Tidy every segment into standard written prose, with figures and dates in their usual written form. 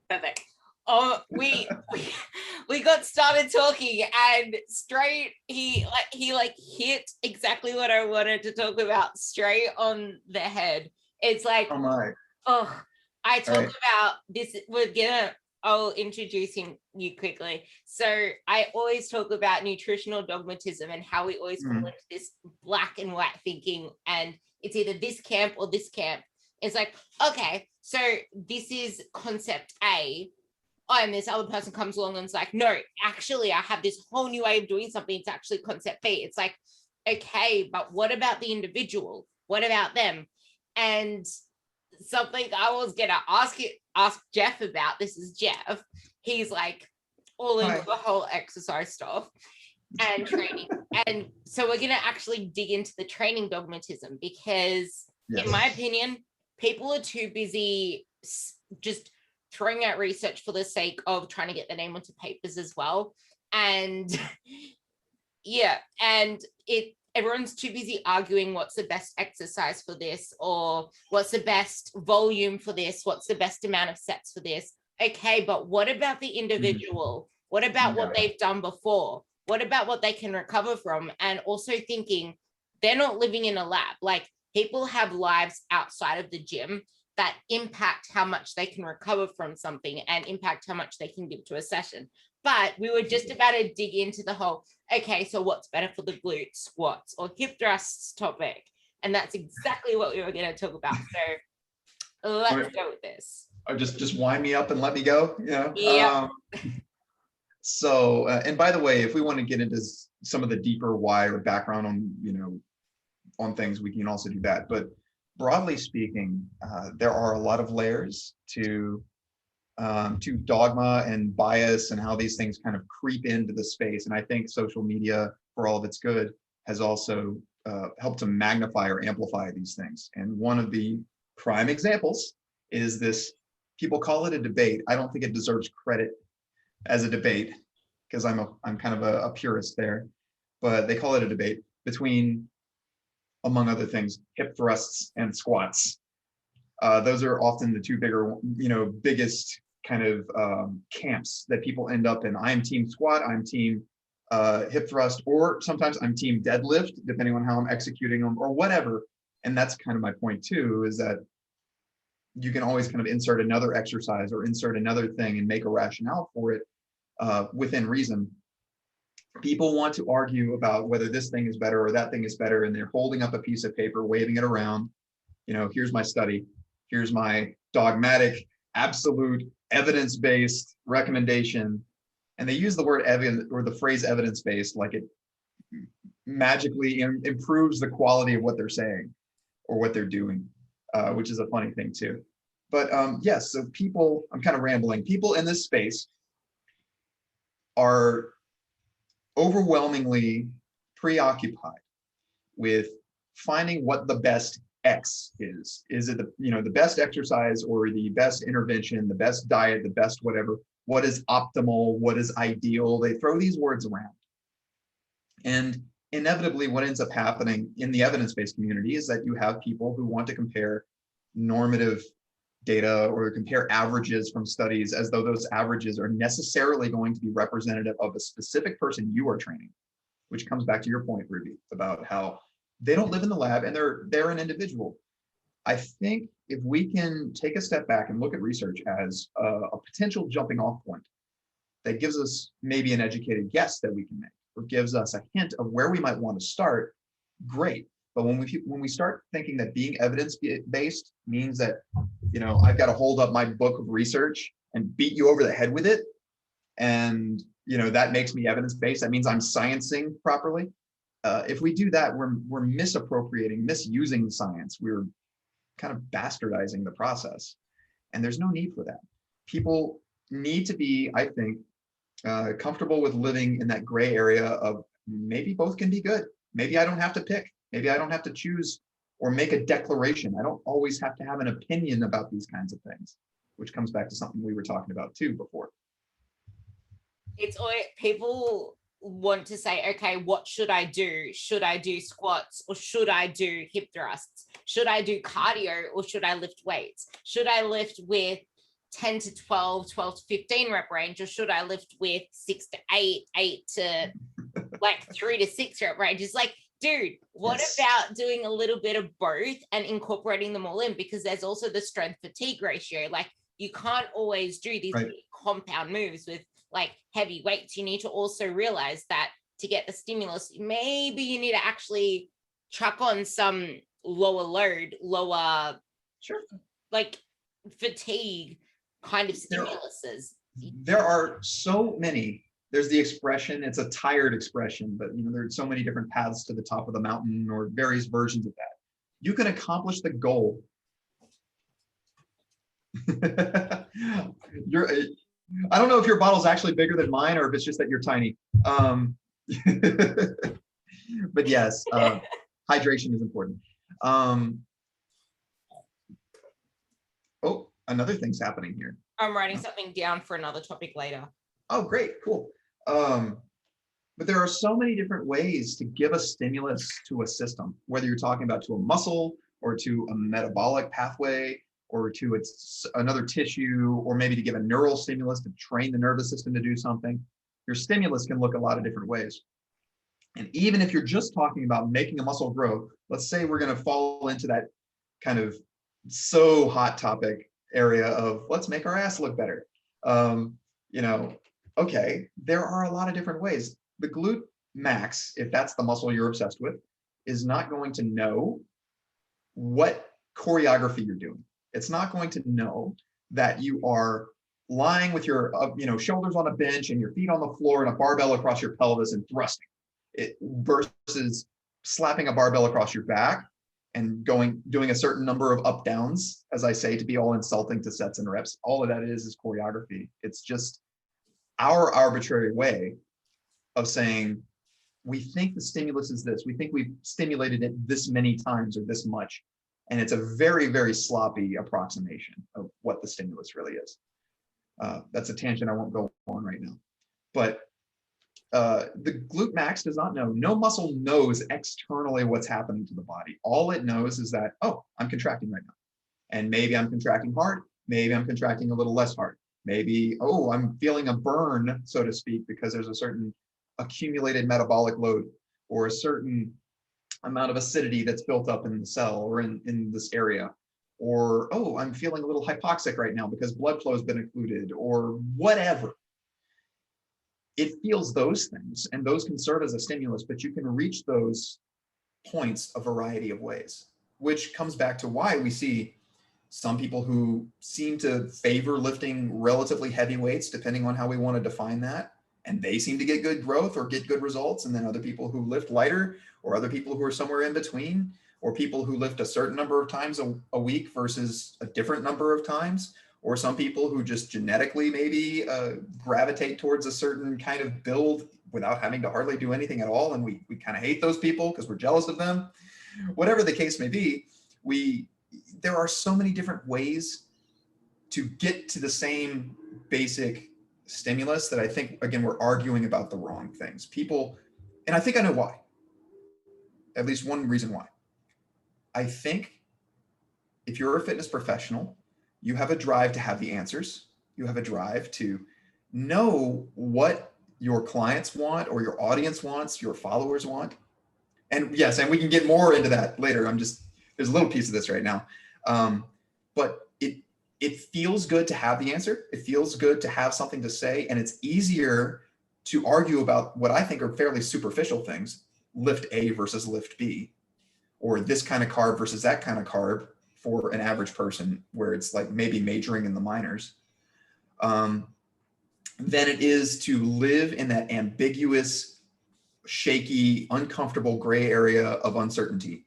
Perfect. Oh, we got started talking, and straight he hit exactly what I wanted to talk about straight on the head. It's like, oh my. Oh, I talk Right. about this. I'll introduce you quickly. So I always talk about nutritional dogmatism and how we always fall into this black and white thinking, and it's either this camp or this camp. It's like, okay, so this is concept A. Oh, and this other person comes along and it's like, no, actually, I have this whole new way of doing something. It's actually concept B. It's like, okay, but what about the individual? What about them? And something I was gonna ask Jeff about. This is Jeff. He's like all into the whole exercise stuff and training. And so we're gonna actually dig into the training dogmatism because, in my opinion, people are too busy just throwing out research for the sake of trying to get their name onto papers as well. And yeah, and everyone's too busy arguing what's the best exercise for this, or what's the best volume for this, what's the best amount of sets for this. Okay, but what about the individual? What about what they've done before? What about what they can recover from? And also thinking they're not living in a lab. Like, people have lives outside of the gym that impact how much they can recover from something and impact how much they can give to a session. But we were just about to dig into the whole, okay, so what's better for the glute, squats, or hip thrusts topic? And that's exactly what we were going to talk about. So let's go with this. Just wind me up and let me go. Yeah. So, and by the way, if we want to get into some of the deeper why or background on, on things, we can also do that. But broadly speaking, there are a lot of layers to dogma and bias and how these things kind of creep into the space. And I think social media, for all of its good, has also helped to magnify or amplify these things. And one of the prime examples is this, people call it a debate. I don't think it deserves credit as a debate because I'm kind of a purist there, but they call it a debate between, among other things, hip thrusts and squats. Those are often the two biggest kind of camps that people end up in. I'm team squat, I'm team hip thrust, or sometimes I'm team deadlift, depending on how I'm executing them or whatever. And that's kind of my point too, is that you can always kind of insert another exercise or insert another thing and make a rationale for it within reason. People want to argue about whether this thing is better or that thing is better, and they're holding up a piece of paper, waving it around. Here's my study, here's my dogmatic, absolute, evidence-based recommendation. And they use the word evidence or the phrase evidence-based like it magically improves the quality of what they're saying or what they're doing, which is a funny thing too. But yes, so people, I'm kind of rambling, people in this space are overwhelmingly preoccupied with finding what the best X is. Is it the best exercise or the best intervention, the best diet, the best whatever? What is optimal? What is ideal? They throw these words around. And inevitably, what ends up happening in the evidence-based community is that you have people who want to compare normative data or compare averages from studies as though those averages are necessarily going to be representative of a specific person you are training, which comes back to your point, Ruby, about how they don't live in the lab and they're an individual. I think if we can take a step back and look at research as a potential jumping off point that gives us maybe an educated guess that we can make or gives us a hint of where we might want to start, great. But when we start thinking that being evidence-based means that, I've got to hold up my book of research and beat you over the head with it, and that makes me evidence-based, that means I'm sciencing properly. If we do that, we're misusing the science. We're kind of bastardizing the process, and there's no need for that. People need to be, I think, comfortable with living in that gray area of maybe both can be good. Maybe I don't have to pick. Maybe I don't have to choose or make a declaration. I don't always have to have an opinion about these kinds of things, which comes back to something we were talking about too before. It's always, people want to say, okay, what should I do? Should I do squats or should I do hip thrusts? Should I do cardio or should I lift weights? Should I lift with 10 to 12, 12 to 15 rep range, or should I lift with 6 to 8, 8 to like 3 to 6 rep range? It's like, dude, what about doing a little bit of both and incorporating them all in? Because there's also the strength fatigue ratio. Like, you can't always do these big compound moves with like heavy weights. You need to also realize that to get the stimulus, maybe you need to actually chuck on some lower load, lower like fatigue kind of stimuluses. There are so many. There's the expression, it's a tired expression, but there's so many different paths to the top of the mountain or various versions of that. You can accomplish the goal. I don't know if your bottle's actually bigger than mine or if it's just that you're tiny. But yes, hydration is important. Oh, another thing's happening here. I'm writing something down for another topic later. Oh, great, cool. But there are so many different ways to give a stimulus to a system, whether you're talking about to a muscle or to a metabolic pathway or to another tissue, or maybe to give a neural stimulus to train the nervous system to do something. Your stimulus can look a lot of different ways. And even if you're just talking about making a muscle grow, let's say we're going to fall into that kind of so hot topic area of let's make our ass look better. Okay, there are a lot of different ways. The glute max, if that's the muscle you're obsessed with, is not going to know what choreography you're doing. It's not going to know that you are lying with your shoulders on a bench and your feet on the floor and a barbell across your pelvis and thrusting it versus slapping a barbell across your back and doing a certain number of up downs, as I say, to be all insulting to sets and reps. All of that is choreography. It's just our arbitrary way of saying, we think the stimulus is this. We think we've stimulated it this many times or this much. And it's a very, very sloppy approximation of what the stimulus really is. That's a tangent I won't go on right now. But the glute max does not know. No muscle knows externally what's happening to the body. All it knows is that, oh, I'm contracting right now. And maybe I'm contracting hard. Maybe I'm contracting a little less hard. Maybe, oh, I'm feeling a burn, so to speak, because there's a certain accumulated metabolic load or a certain amount of acidity that's built up in the cell or in this area. Or, oh, I'm feeling a little hypoxic right now because blood flow has been occluded or whatever. It feels those things, and those can serve as a stimulus, but you can reach those points a variety of ways, which comes back to why we see some people who seem to favor lifting relatively heavy weights, depending on how we want to define that, and they seem to get good growth or get good results, and then other people who lift lighter, or other people who are somewhere in between, or people who lift a certain number of times a week versus a different number of times, or some people who just genetically maybe gravitate towards a certain kind of build without having to hardly do anything at all, and we kind of hate those people because we're jealous of them. Whatever the case may be, there are so many different ways to get to the same basic stimulus that I think, again, we're arguing about the wrong things. People, and I think I know why. At least one reason why. I think if you're a fitness professional, you have a drive to have the answers. You have a drive to know what your clients want or your audience wants, your followers want. And yes, and we can get more into that later. There's a little piece of this right now. But it feels good to have the answer. It feels good to have something to say. And it's easier to argue about what I think are fairly superficial things, lift A versus lift B, or this kind of carb versus that kind of carb for an average person, where it's like maybe majoring in the minors, than it is to live in that ambiguous, shaky, uncomfortable gray area of uncertainty,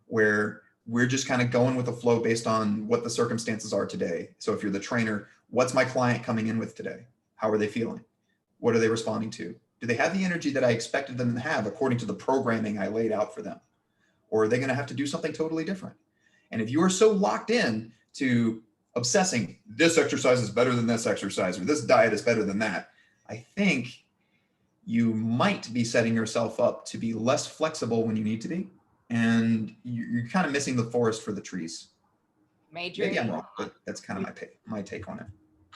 where we're just kind of going with the flow based on what the circumstances are today. So if you're the trainer, what's my client coming in with today? How are they feeling? What are they responding to? Do they have the energy that I expected them to have according to the programming I laid out for them? Or are they going to have to do something totally different? And if you are so locked in to obsessing, this exercise is better than this exercise, or this diet is better than that, I think you might be setting yourself up to be less flexible when you need to be. And you're kind of missing the forest for the trees. Maybe I'm wrong, but that's kind of my take on it.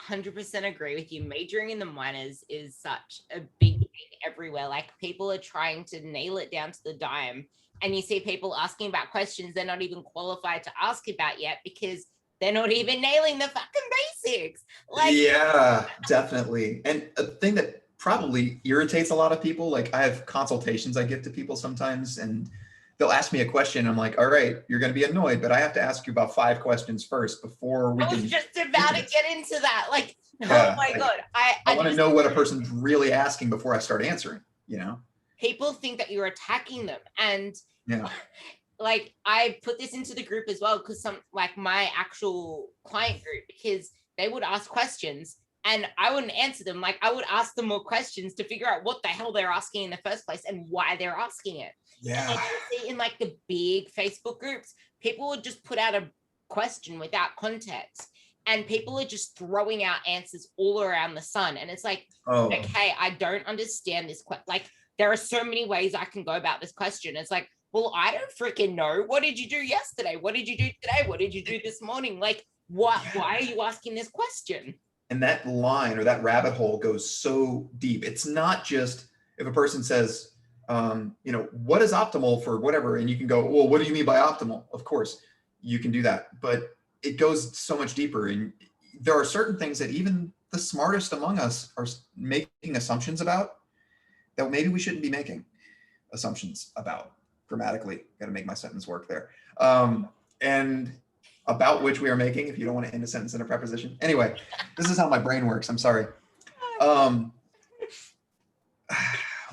100% agree with you. Majoring in the minors is such a big thing everywhere. Like, people are trying to nail it down to the dime. And you see people asking about questions they're not even qualified to ask about yet because they're not even nailing the fucking basics. Like, yeah, definitely. And a thing that probably irritates a lot of people, like I have consultations I give to people sometimes, and they'll ask me a question. I'm like, all right, you're going to be annoyed, but I have to ask you about 5 questions first before we I was can. just about to get into that. Like, yeah, oh my God. I want to know what a person's really asking before I start answering, you know? People think that you're attacking them. And yeah. Like, I put this into the group as well, because some, like, my actual client group, because they would ask questions and I wouldn't answer them. Like, I would ask them more questions to figure out what the hell they're asking in the first place and why they're asking it. Yeah. And you see in like the big Facebook groups, people would just put out a question without context, and people are just throwing out answers all around the sun. And it's like, okay, I don't understand this. Like, there are so many ways I can go about this question. It's like, well, I don't freaking know. What did you do yesterday? What did you do today? What did you do this morning? Like, what? Why are you asking this question? And that line or that rabbit hole goes so deep. It's not just if a person says, you know, what is optimal for whatever, and you can go, well, what do you mean by optimal? Of course, you can do that, but it goes so much deeper. And there are certain things that even the smartest among us are making assumptions about that maybe we shouldn't be making assumptions about. Grammatically, got to make my sentence work there. And about which we are making, if you don't want to end a sentence in a preposition. Anyway, this is how my brain works. I'm sorry.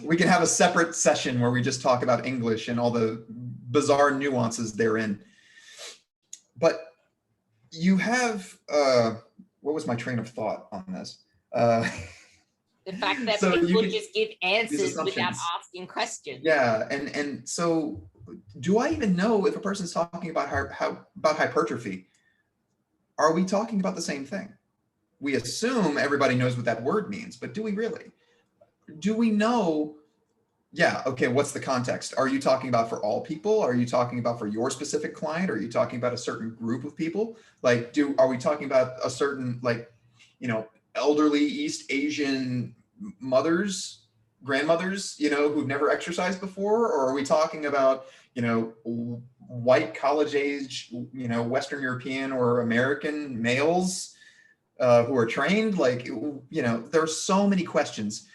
We can have a separate session where we just talk about English and all the bizarre nuances therein. But you have, what was my train of thought on this? The fact that so people just give answers without asking questions. Yeah, and so do I even know if a person's talking about about hypertrophy? Are we talking about the same thing? We assume everybody knows what that word means, but do we really? Do we know? Yeah, okay, what's the context? Are you talking about for all people? Are you talking about for your specific client? Are you talking about a certain group of people? Like, are we talking about a certain, like, you know, elderly East Asian mothers, grandmothers, you know, who've never exercised before? Or are we talking about, you know, white college age, you know, Western European or American males who are trained? Like, you know, there are so many questions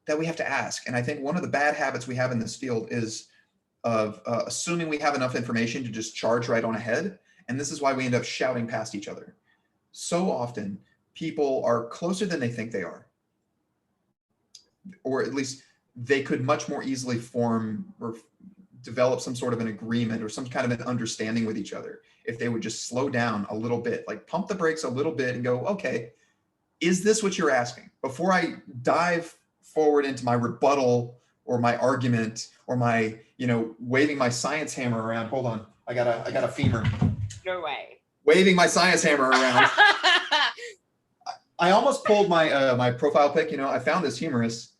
that we have to ask. And I think one of the bad habits we have in this field is of assuming we have enough information to just charge right on ahead. And this is why we end up shouting past each other. So often people are closer than they think they are, or at least they could much more easily form or develop some sort of an agreement or some kind of an understanding with each other if they would just slow down a little bit, like pump the brakes a little bit and go, okay, is this what you're asking? Before I dive forward into my rebuttal or my argument or my, you know, waving my science hammer around. Hold on, I got a femur. No way. Waving my science hammer around. I almost pulled my my profile pic. You know, I found this humerus.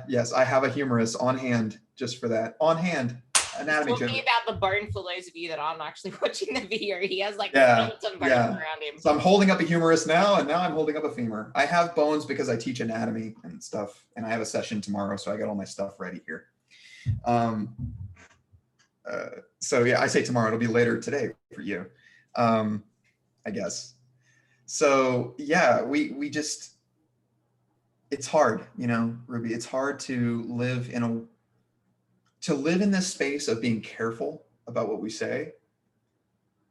Yes, I have a humerus on hand just for that. On hand. Anatomy talking joke. About the bone for those of you that aren't actually watching the video. He has like some bones around him. So I'm holding up a humerus now, and now I'm holding up a femur. I have bones because I teach anatomy and stuff, and I have a session tomorrow, so I got all my stuff ready here. So yeah, I say tomorrow, it'll be later today for you, I guess. So yeah, we just, it's hard, you know, Ruby, it's hard to live in this space of being careful about what we say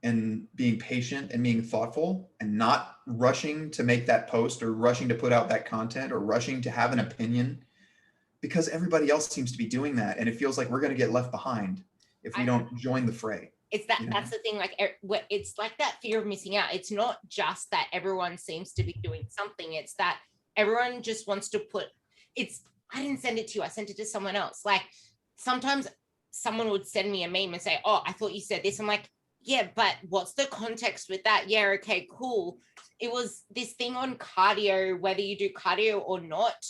and being patient and being thoughtful and not rushing to make that post or rushing to put out that content or rushing to have an opinion, because everybody else seems to be doing that. And it feels like we're going to get left behind if we don't join the fray. It's that, you know? That's the thing, like, it's like that fear of missing out. It's not just that everyone seems to be doing something. It's that everyone just wants to I didn't send it to you. I sent it to someone else. Like, sometimes someone would send me a meme and say, oh, I thought you said this. I'm like, yeah, but what's the context with that? Yeah, okay, cool. It was this thing on cardio, whether you do cardio or not.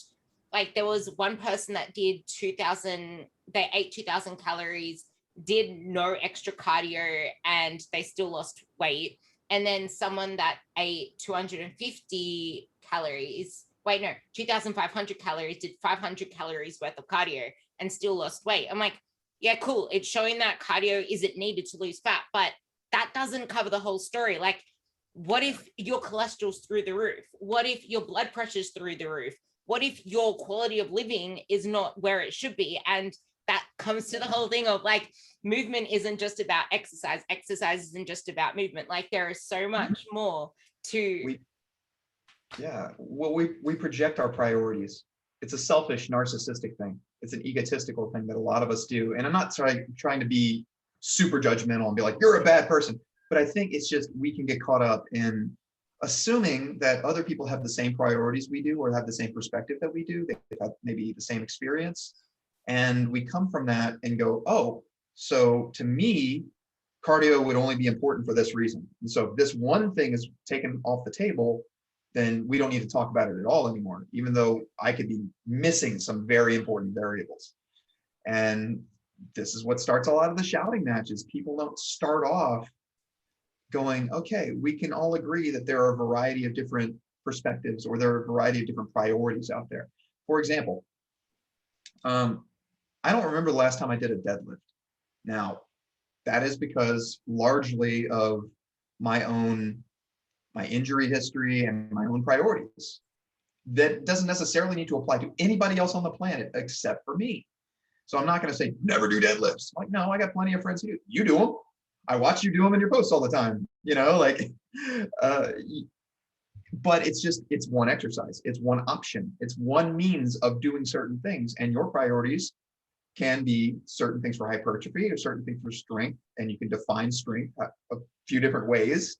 like there was one person that did 2000, they ate 2000 calories, did no extra cardio, and they still lost weight. And then someone that ate 250 calories, wait, no, 2,500 calories, did 500 calories worth of cardio and still lost weight. I'm like, yeah, cool. It's showing that cardio isn't needed to lose fat, but that doesn't cover the whole story. Like, what if your cholesterol's through the roof? What if your blood pressure's through the roof? What if your quality of living is not where it should be? And that comes to the whole thing of like, movement isn't just about exercise. Exercise isn't just about movement. Like, there is so much more to. Well, we project our priorities. It's a selfish, narcissistic thing. It's an egotistical thing that a lot of us do. And I'm not trying to be super judgmental and be like, you're a bad person. But I think it's just, we can get caught up in assuming that other people have the same priorities we do, or have the same perspective that we do. They have maybe the same experience. And we come from that and go, oh, so to me, cardio would only be important for this reason. And so if this one thing is taken off the table, then we don't need to talk about it at all anymore, even though I could be missing some very important variables. And this is what starts a lot of the shouting matches. People don't start off going, okay, we can all agree that there are a variety of different perspectives, or there are a variety of different priorities out there. For example, I don't remember the last time I did a deadlift. Now, that is because largely of my injury history and my own priorities. That doesn't necessarily need to apply to anybody else on the planet except for me. So I'm not going to say never do deadlifts. Like, no, I got plenty of friends who do. You do them. I watch you do them in your posts all the time, you know, like, but it's one exercise. It's one option. It's one means of doing certain things, and your priorities can be certain things for hypertrophy or certain things for strength. And you can define strength a few different ways.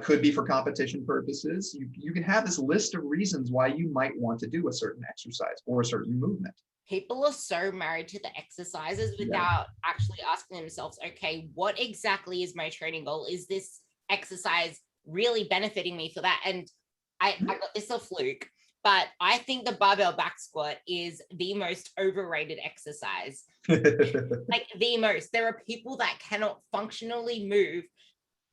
Could be for competition purposes. You can have this list of reasons why you might want to do a certain exercise or a certain movement. People are so married to the exercises without actually asking themselves, okay, what exactly is my training goal? Is this exercise really benefiting me for that? And I got this a fluke, but I think the barbell back squat is the most overrated exercise. Like, the most. There are people that cannot functionally move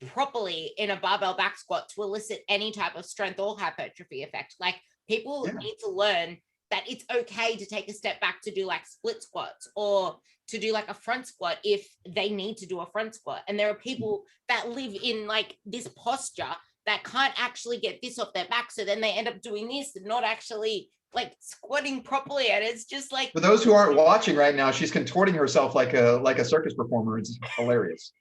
properly in a barbell back squat to elicit any type of strength or hypertrophy effect. Like, people need to learn that it's okay to take a step back to do like split squats, or to do like a front squat if they need to do a front squat. And there are people that live in like this posture that can't actually get this off their back, so then they end up doing this and not actually like squatting properly. And it's just like, for those who aren't watching right now, she's contorting herself like a circus performer. It's hilarious.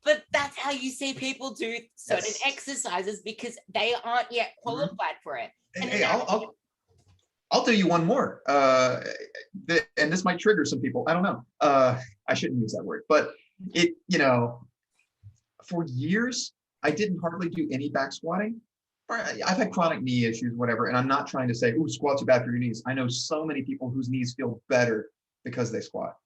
But that's how you see people do certain exercises, because they aren't yet qualified for it. And hey, I'll do you one more. And this might trigger some people. I don't know. I shouldn't use that word, but for years, I didn't hardly do any back squatting. I've had chronic knee issues, whatever. And I'm not trying to say, ooh, squats are bad for your knees. I know so many people whose knees feel better because they squat,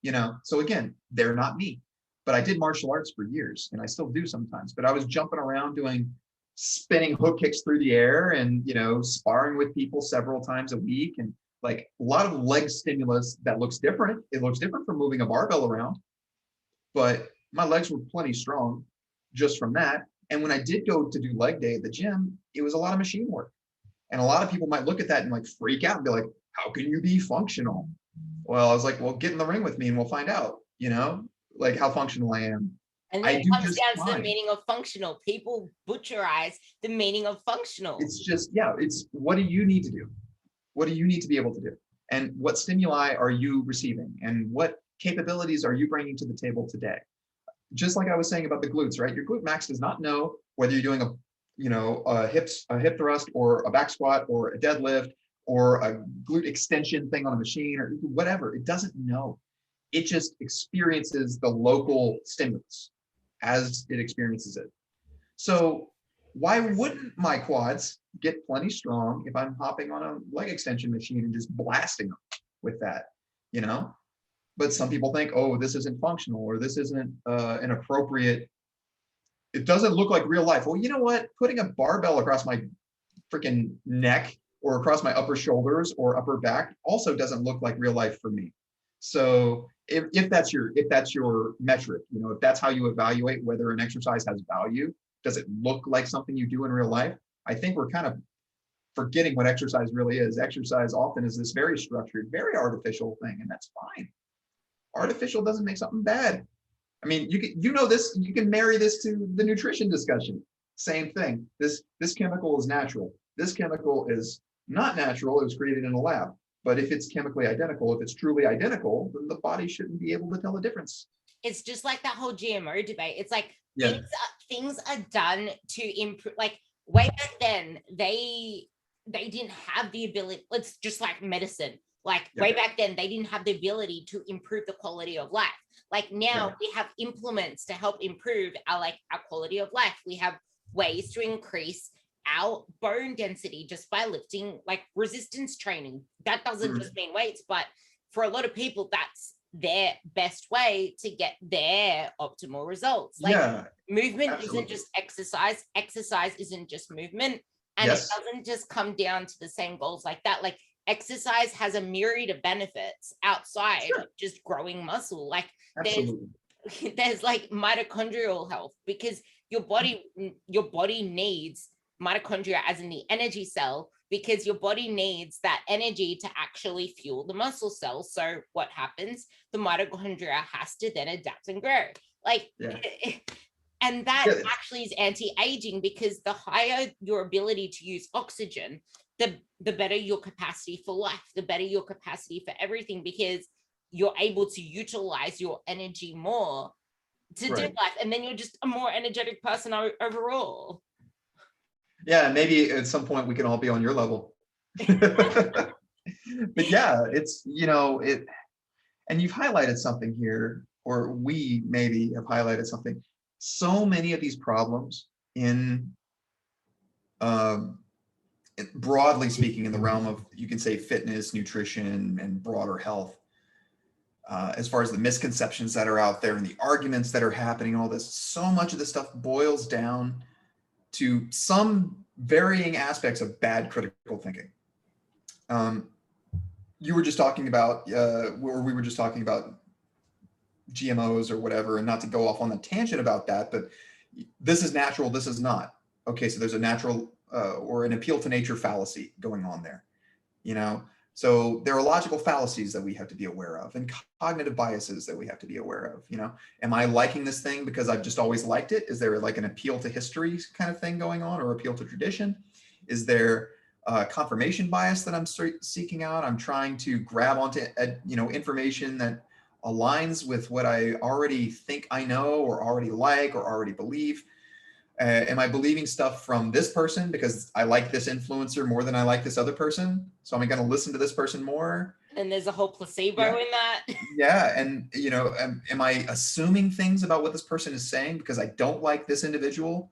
So again, they're not me. But I did martial arts for years, and I still do sometimes. But I was jumping around doing spinning hook kicks through the air, and sparring with people several times a week, and like a lot of leg stimulus that looks different. It looks different from moving a barbell around, but my legs were plenty strong just from that. And when I did go to do leg day at the gym, it was a lot of machine work. And a lot of people might look at that and like freak out and be like, how can you be functional? Well, I was like, well, get in the ring with me and we'll find out, like how functional I am. And then it comes down to the meaning of functional. People butcherize the meaning of functional. It's just, it's what do you need to do? What do you need to be able to do? And what stimuli are you receiving? And what capabilities are you bringing to the table today? Just like I was saying about the glutes, right? Your glute max does not know whether you're doing a hip thrust or a back squat or a deadlift or a glute extension thing on a machine or whatever. It doesn't know. It just experiences the local stimulus as it experiences it. So why wouldn't my quads get plenty strong if I'm hopping on a leg extension machine and just blasting them with that, But some people think, oh, this isn't functional, or this isn't an appropriate, it doesn't look like real life. Well, you know what? Putting a barbell across my freaking neck or across my upper shoulders or upper back also doesn't look like real life for me. So if that's your metric, you know, if that's how you evaluate whether an exercise has value, does it look like something you do in real life? I think we're kind of forgetting what exercise really is. Exercise often is this very structured, very artificial thing, and that's fine. Artificial doesn't make something bad. I mean, you know this, you can marry this to the nutrition discussion. Same thing. This chemical is natural. This chemical is not natural. It was created in a lab. But if it's chemically identical, if it's truly identical, then the body shouldn't be able to tell the difference. It's just like that whole GMO debate. It's like Yeah. things are done to improve. Like way back then, they didn't have the ability. It's just like medicine. Like way back then, they didn't have the ability to improve the quality of life. Like now we have implements to help improve our quality of life. We have ways to increase our bone density just by lifting, like resistance training. That doesn't just mean weights, but for a lot of people, that's their best way to get their optimal results. Like movement isn't just exercise. Exercise isn't just movement. And it doesn't just come down to the same goals like that. Like exercise has a myriad of benefits outside of just growing muscle. Like there's like mitochondrial health, because your body needs mitochondria, as in the energy cell, because your body needs that energy to actually fuel the muscle cells. So what happens? The mitochondria has to then adapt and grow. Like and that actually is anti-aging, because the higher your ability to use oxygen, the better your capacity for life, the better your capacity for everything, because you're able to utilize your energy more to do life. And then you're just a more energetic person overall. Yeah, maybe at some point we can all be on your level. But yeah, it's, you know, and you've highlighted something here, or we maybe have highlighted something. So many of these problems broadly speaking, in the realm of, you can say, fitness, nutrition, and broader health, as far as the misconceptions that are out there and the arguments that are happening, all this, so much of this stuff boils down to some varying aspects of bad critical thinking. You were just talking about, or we were just talking about GMOs or whatever, and not to go off on a tangent about that, but this is natural, this is not. Okay, so there's a natural or an appeal to nature fallacy going on there, you know? So there are logical fallacies that we have to be aware of, and cognitive biases that we have to be aware of, you know? Am I liking this thing because I've just always liked it? Is there like an appeal to history kind of thing going on, or appeal to tradition? Is there confirmation bias that I'm seeking out? I'm trying to grab onto, you know, information that aligns with what I already think I know, or already like, or already believe. Am I believing stuff from this person because I like this influencer more than I like this other person? So am I going to listen to this person more? And there's a whole placebo in that. Yeah. And, you know, am I assuming things about what this person is saying because I don't like this individual?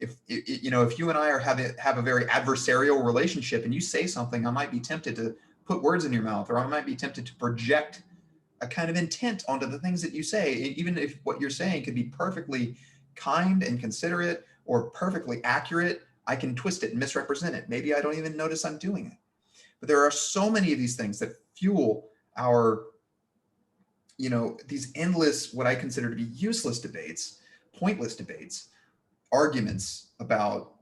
If you know, if you and I have a very adversarial relationship, and you say something, I might be tempted to put words in your mouth, or I might be tempted to project a kind of intent onto the things that you say, even if what you're saying could be perfectly kind and considerate or perfectly accurate. I can twist it and misrepresent it. Maybe I don't even notice I'm doing it. But there are so many of these things that fuel our, you know, these endless, what I consider to be useless debates, pointless debates, arguments about,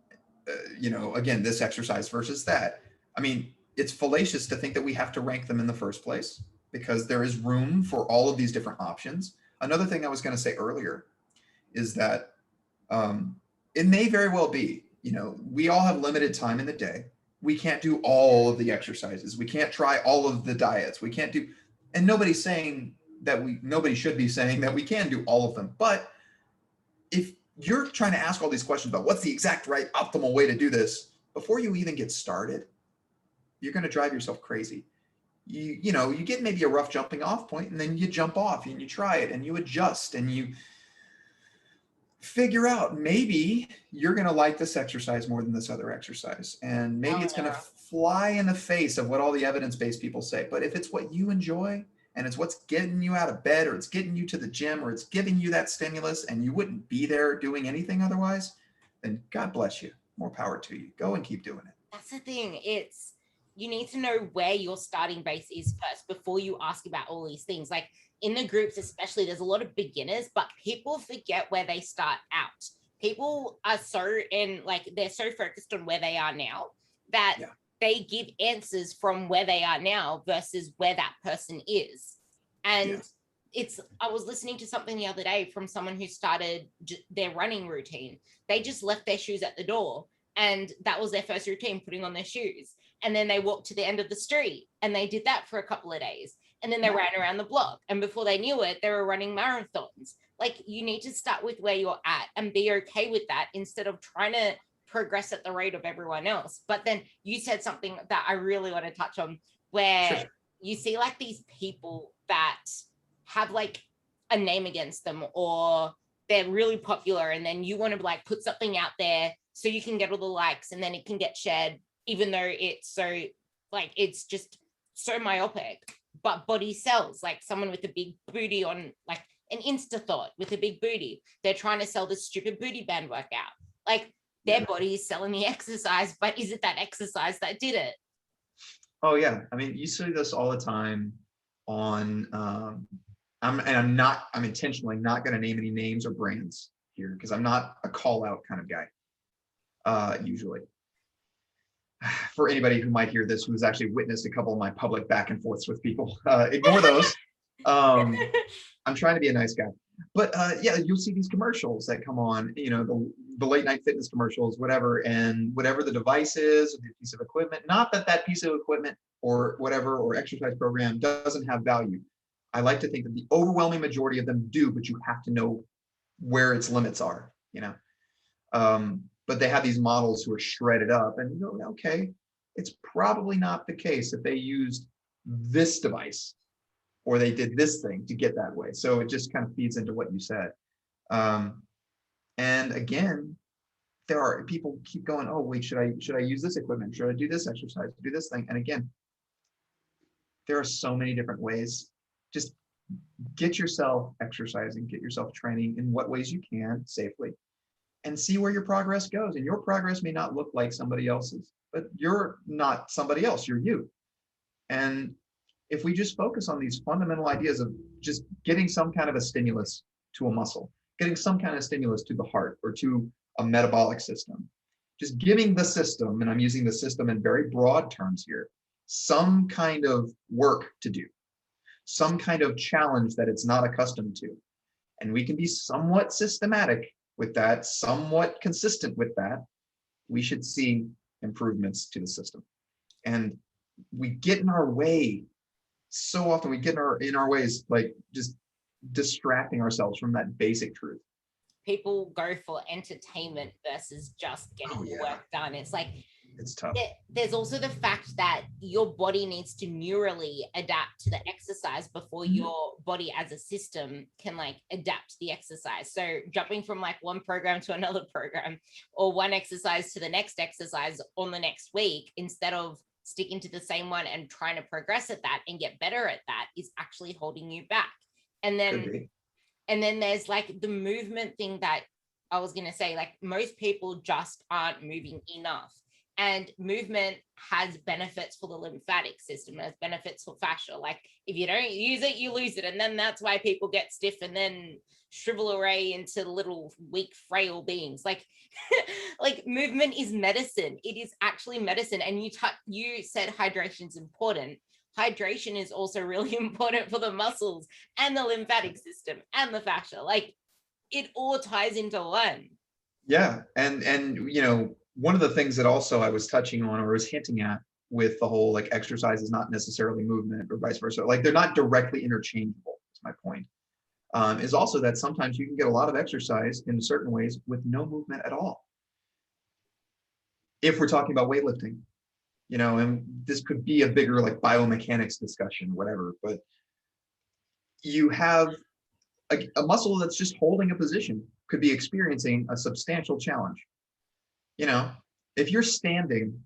you know, again, this exercise versus that. I mean, it's fallacious to think that we have to rank them in the first place, because there is room for all of these different options. Another thing I was going to say earlier is that it may very well be, you know, we all have limited time in the day. We can't do all of the exercises. We can't try all of the diets. We can't do, and nobody's saying that nobody should be saying that we can do all of them. But if you're trying to ask all these questions about what's the exact right optimal way to do this, before you even get started, you're going to drive yourself crazy. You know, you get maybe a rough jumping off point, and then you jump off and you try it and you adjust and you figure out, maybe you're going to like this exercise more than this other exercise. And maybe it's going to fly in the face of what all the evidence-based people say. But if it's what you enjoy, and it's what's getting you out of bed, or it's getting you to the gym, or it's giving you that stimulus, and you wouldn't be there doing anything otherwise, then God bless you. More power to you. Go and keep doing it. That's the thing. It's you need to know where your starting base is first before you ask about all these things. Like in the groups, especially, there's a lot of beginners, but people forget where they start out. People are they're so focused on where they are now that they give answers from where they are now versus where that person is. And I was listening to something the other day from someone who started their running routine. They just left their shoes at the door, and that was their first routine, putting on their shoes. And then they walked to the end of the street and they did that for a couple of days. And then they ran around the block. And before they knew it, they were running marathons. Like, you need to start with where you're at and be okay with that instead of trying to progress at the rate of everyone else. But then you said something that I really want to touch on, where you see like these people that have like a name against them, or they're really popular, and then you want to like put something out there so you can get all the likes, and then it can get shared, even though it's so like, it's just so myopic. But body sells. Like someone with a big booty on like an Insta thought with a big booty, they're trying to sell this stupid booty band workout. Like their body is selling the exercise, but is it that exercise that did it? Oh yeah, I mean, you see this all the time on I'm intentionally not going to name any names or brands here because I'm not a call out kind of guy usually. For anybody who might hear this, who's actually witnessed a couple of my public back and forths with people, ignore those. I'm trying to be a nice guy. But yeah, you'll see these commercials that come on, you know, the late night fitness commercials, whatever, and whatever the device is, or the piece of equipment, not that that piece of equipment or whatever, or exercise program doesn't have value. I like to think that the overwhelming majority of them do, but you have to know where its limits are, you know. But they have these models who are shredded up, and you go, okay, it's probably not the case if they used this device or they did this thing to get that way. So it just kind of feeds into what you said. And again, there are people keep going, oh wait, should I use this equipment? Should I do this exercise? Do this thing? And again, there are so many different ways. Just get yourself exercising, get yourself training in what ways you can safely, and see where your progress goes. And your progress may not look like somebody else's, but you're not somebody else, you're you. And if we just focus on these fundamental ideas of just getting some kind of a stimulus to a muscle, getting some kind of stimulus to the heart or to a metabolic system, just giving the system, and I'm using the system in very broad terms here, some kind of work to do, some kind of challenge that it's not accustomed to. And we can be somewhat systematic with that, somewhat consistent with that, we should see improvements to the system. And we get in our way so often. We get in our ways, like just distracting ourselves from that basic truth. People go for entertainment versus just getting the work done. It's like, it's tough. There's also the fact that your body needs to neurally adapt to the exercise before your body as a system can like adapt to the exercise. So jumping from like one program to another program, or one exercise to the next exercise on the next week, instead of sticking to the same one and trying to progress at that and get better at that, is actually holding you back. And then there's like the movement thing that I was going to say, like most people just aren't moving enough. And movement has benefits for the lymphatic system, has benefits for fascia. Like if you don't use it, you lose it. And then that's why people get stiff and then shrivel away into little weak, frail beings. Like, like movement is medicine. It is actually medicine. And you said hydration is important. Hydration is also really important for the muscles and the lymphatic system and the fascia. Like it all ties into one. Yeah. And you know, one of the things that also I was touching on or was hinting at with the whole like exercise is not necessarily movement or vice versa, like they're not directly interchangeable, is my point, is also that sometimes you can get a lot of exercise in certain ways with no movement at all. If we're talking about weightlifting, you know, and this could be a bigger like biomechanics discussion, whatever, but you have a muscle that's just holding a position could be experiencing a substantial challenge. You know, if you're standing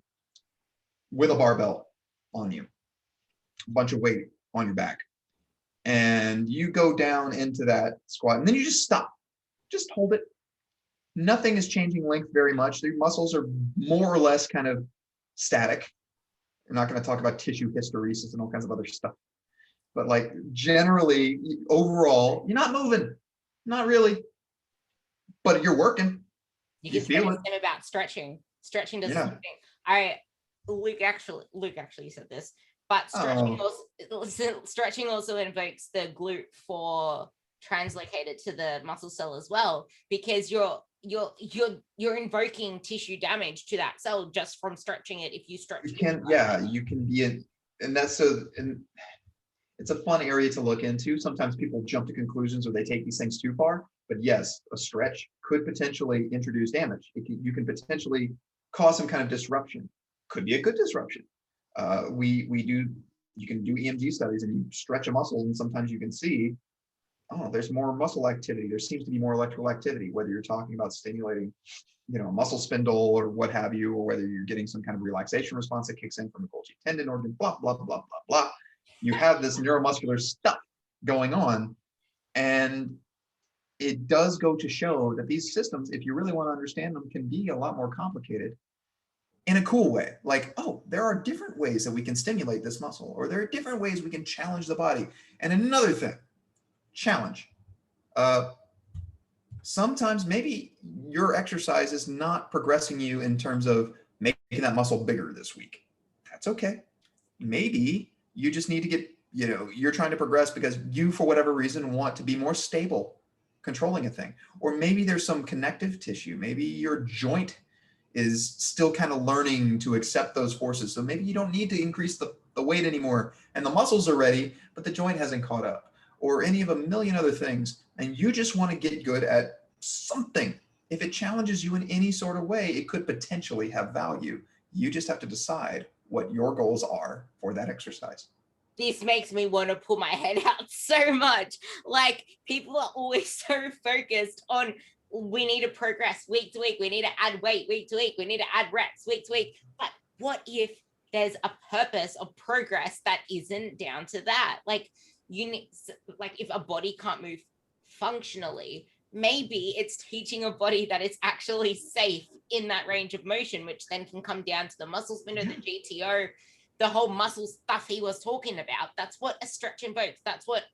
with a barbell on you, a bunch of weight on your back, and you go down into that squat, and then you just stop, just hold it. Nothing is changing length very much. The muscles are more or less kind of static. We're not going to talk about tissue hysteresis and all kinds of other stuff. But like generally, overall, you're not moving, not really, but you're working. You You can say feel the it. same about stretching. Stretching does the Yeah. same thing. Luke actually said this, but stretching also invokes the glute for translocated to the muscle cell as well, because you're invoking tissue damage to that cell just from stretching it. If you stretch, You can, yeah, you can be in, and that's so, and it's a fun area to look into. Sometimes people jump to conclusions or they take these things too far. But yes, a stretch could potentially introduce damage. You can potentially cause some kind of disruption. Could be a good disruption. You can do EMG studies and you stretch a muscle and sometimes you can see, oh, there's more muscle activity. There seems to be more electrical activity, whether you're talking about stimulating, a muscle spindle or what have you, or whether you're getting some kind of relaxation response that kicks in from a Golgi tendon organ, blah, blah, blah, blah, blah. You have this neuromuscular stuff going on, and it does go to show that these systems, if you really want to understand them, can be a lot more complicated in a cool way. Like, oh, there are different ways that we can stimulate this muscle, or there are different ways we can challenge the body. And another thing, challenge. Sometimes maybe your exercise is not progressing you in terms of making that muscle bigger this week. That's okay. Maybe you just need to get, you're trying to progress because you, for whatever reason, want to be more stable controlling a thing. Or maybe there's some connective tissue. Maybe your joint is still kind of learning to accept those forces. So maybe you don't need to increase the weight anymore and the muscles are ready, but the joint hasn't caught up, or any of a million other things. And you just want to get good at something. If it challenges you in any sort of way, it could potentially have value. You just have to decide what your goals are for that exercise. This makes me want to pull my head out so much. Like, people are always so focused on, we need to progress week to week. We need to add weight week to week. We need to add reps week to week. But what if there's a purpose of progress that isn't down to that? Like, if a body can't move functionally, maybe it's teaching a body that it's actually safe in that range of motion, which then can come down to the muscle spindle, the GTO, the whole muscle stuff he was talking about. That's what a stretch invokes. That's what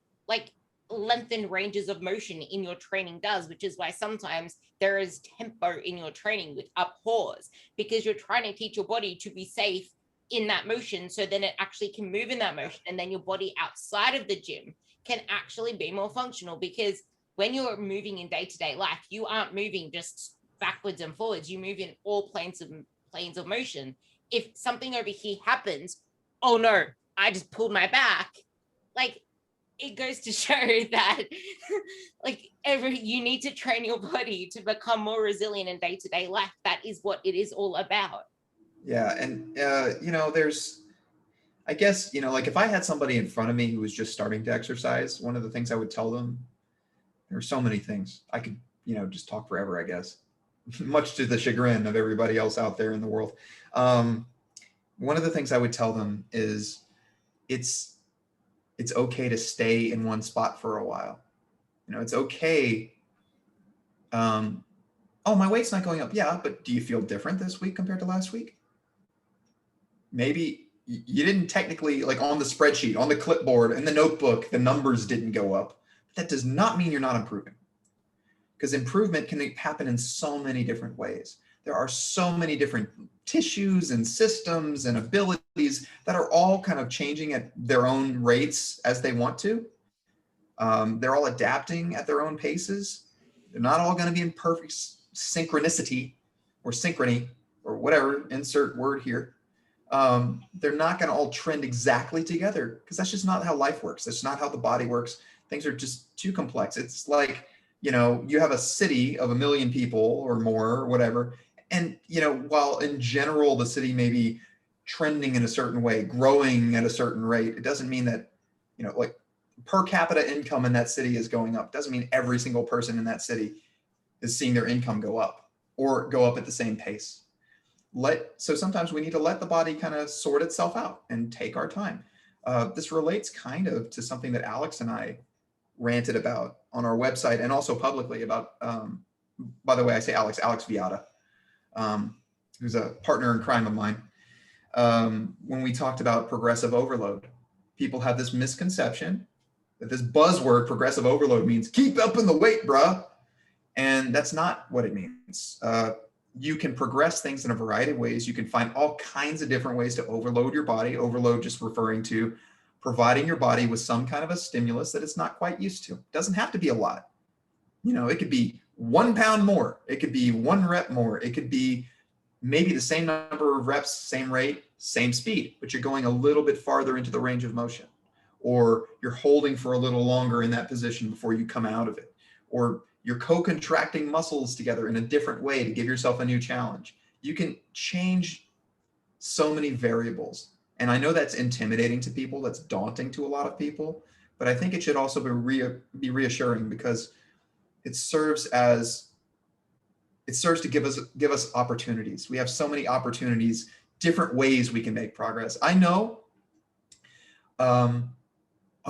lengthened ranges of motion in your training does, which is why sometimes there is tempo in your training with a pause, because you're trying to teach your body to be safe in that motion, so then it actually can move in that motion, and then your body outside of the gym can actually be more functional. Because when you're moving in day-to-day life, you aren't moving just backwards and forwards. You move in all planes of motion. If something over here happens, oh no, I just pulled my back. Like, it goes to show that you need to train your body to become more resilient in day-to-day life. That is what it is all about. Yeah. And, there's, I guess, if I had somebody in front of me who was just starting to exercise, one of the things I would tell them, there are so many things. I could, just talk forever, I guess, much to the chagrin of everybody else out there in the world. One of the things I would tell them is it's okay to stay in one spot for a while. It's okay. Oh, my weight's not going up. Yeah, but do you feel different this week compared to last week? Maybe you didn't technically, like on the spreadsheet, on the clipboard, in the notebook, the numbers didn't go up. That does not mean you're not improving, because improvement can happen in so many different ways. There are so many different tissues and systems and abilities that are all kind of changing at their own rates as they want to. They're all adapting at their own paces. They're not all going to be in perfect synchronicity or synchrony or whatever, insert word here. They're not going to all trend exactly together, because that's just not how life works. That's not how the body works. Things are just too complex. It's like, you have a city of 1 million people or more or whatever. And, while in general, the city may be trending in a certain way, growing at a certain rate, it doesn't mean that, like per capita income in that city is going up. It doesn't mean every single person in that city is seeing their income go up or go up at the same pace. So sometimes we need to let the body kind of sort itself out and take our time. This relates kind of to something that Alex and I ranted about on our website and also publicly about, by the way, I say Alex Viata, who's a partner in crime of mine. when we talked about progressive overload. People have this misconception that this buzzword progressive overload means keep up in the weight, bruh. And that's not what it means. You can progress things in a variety of ways. You can find all kinds of different ways to overload your body. Overload just referring to providing your body with some kind of a stimulus that it's not quite used to. It doesn't have to be a lot. You know, it could be 1 pound more. It could be 1 rep more. It could be maybe the same number of reps, same rate, same speed, but you're going a little bit farther into the range of motion, or you're holding for a little longer in that position before you come out of it, or you're co-contracting muscles together in a different way to give yourself a new challenge. You can change so many variables. And I know that's intimidating to people, that's daunting to a lot of people, but I think it should also be reassuring, because it serves to give us opportunities. We have so many opportunities, different ways we can make progress. I know, oh,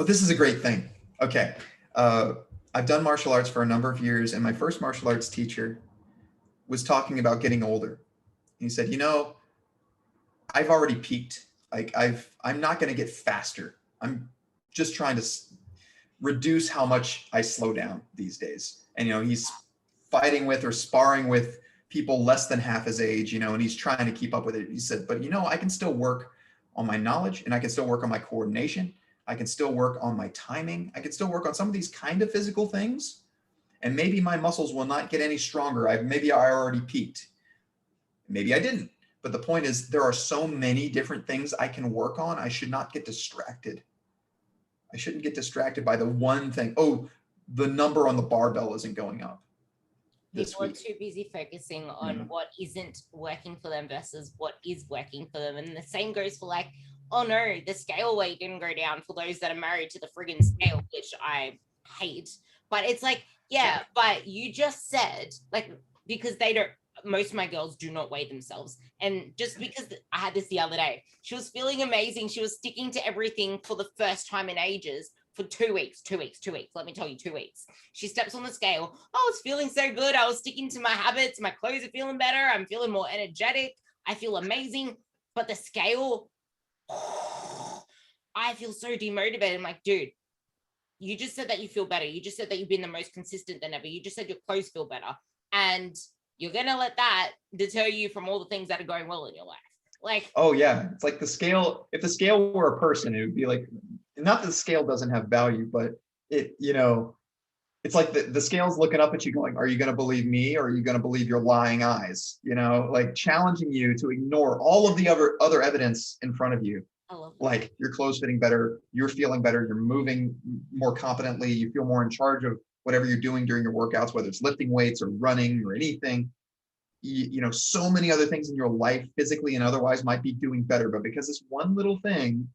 this is a great thing. Okay. I've done martial arts for a number of years, and my first martial arts teacher was talking about getting older. He said, you know, I've already peaked. Like I'm not going to get faster. I'm just trying to reduce how much I slow down these days. And, you know, he's fighting with or sparring with people less than half his age, you know, and he's trying to keep up with it. He said, but, you know, I can still work on my knowledge, and I can still work on my coordination. I can still work on my timing. I can still work on some of these kind of physical things. And maybe my muscles will not get any stronger. Maybe I already peaked. Maybe I didn't. But the point is, there are so many different things I can work on. I should not get distracted. I shouldn't get distracted by the one thing. Oh, the number on the barbell isn't going up. People are too busy focusing on what isn't working for them versus what is working for them. And the same goes for like, oh no, the scale weight didn't go down for those that are married to the friggin' scale, which I hate. But it's like, yeah, but you just said, like, because they don't, most of my girls do not weigh themselves. And just because I had this the other day, she was feeling amazing. She was sticking to everything for the first time in ages for 2 weeks. Let me tell you, 2 weeks. She steps on the scale. Oh, I was feeling so good. I was sticking to my habits. My clothes are feeling better. I'm feeling more energetic. I feel amazing. But the scale, I feel so demotivated. I'm like, dude, you just said that you feel better. You just said that you've been the most consistent than ever. You just said your clothes feel better. And you're going to let that deter you from all the things that are going well in your life. Like, oh yeah, it's like the scale. If the scale were a person, it would be like, not that the scale doesn't have value, but it, you know, it's like the scale's looking up at you going, are you going to believe me, or are you going to believe your lying eyes? You know, like challenging you to ignore all of the other evidence in front of you. Like your clothes fitting better, you're feeling better, you're moving more competently, you feel more in charge of whatever you're doing during your workouts, whether it's lifting weights or running or anything. You know, so many other things in your life, physically and otherwise, might be doing better, but because this one little thing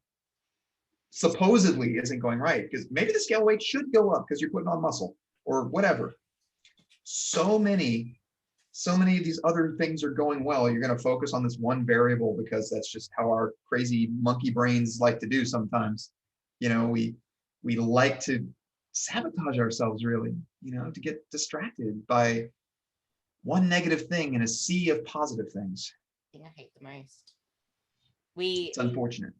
supposedly isn't going right, because maybe the scale weight should go up because you're putting on muscle or whatever. So many of these other things are going well. You're going to focus on this one variable because that's just how our crazy monkey brains like to do sometimes. You know, we like to sabotage ourselves, really, you know, to get distracted by one negative thing in a sea of positive things. I think I hate the most. It's unfortunate.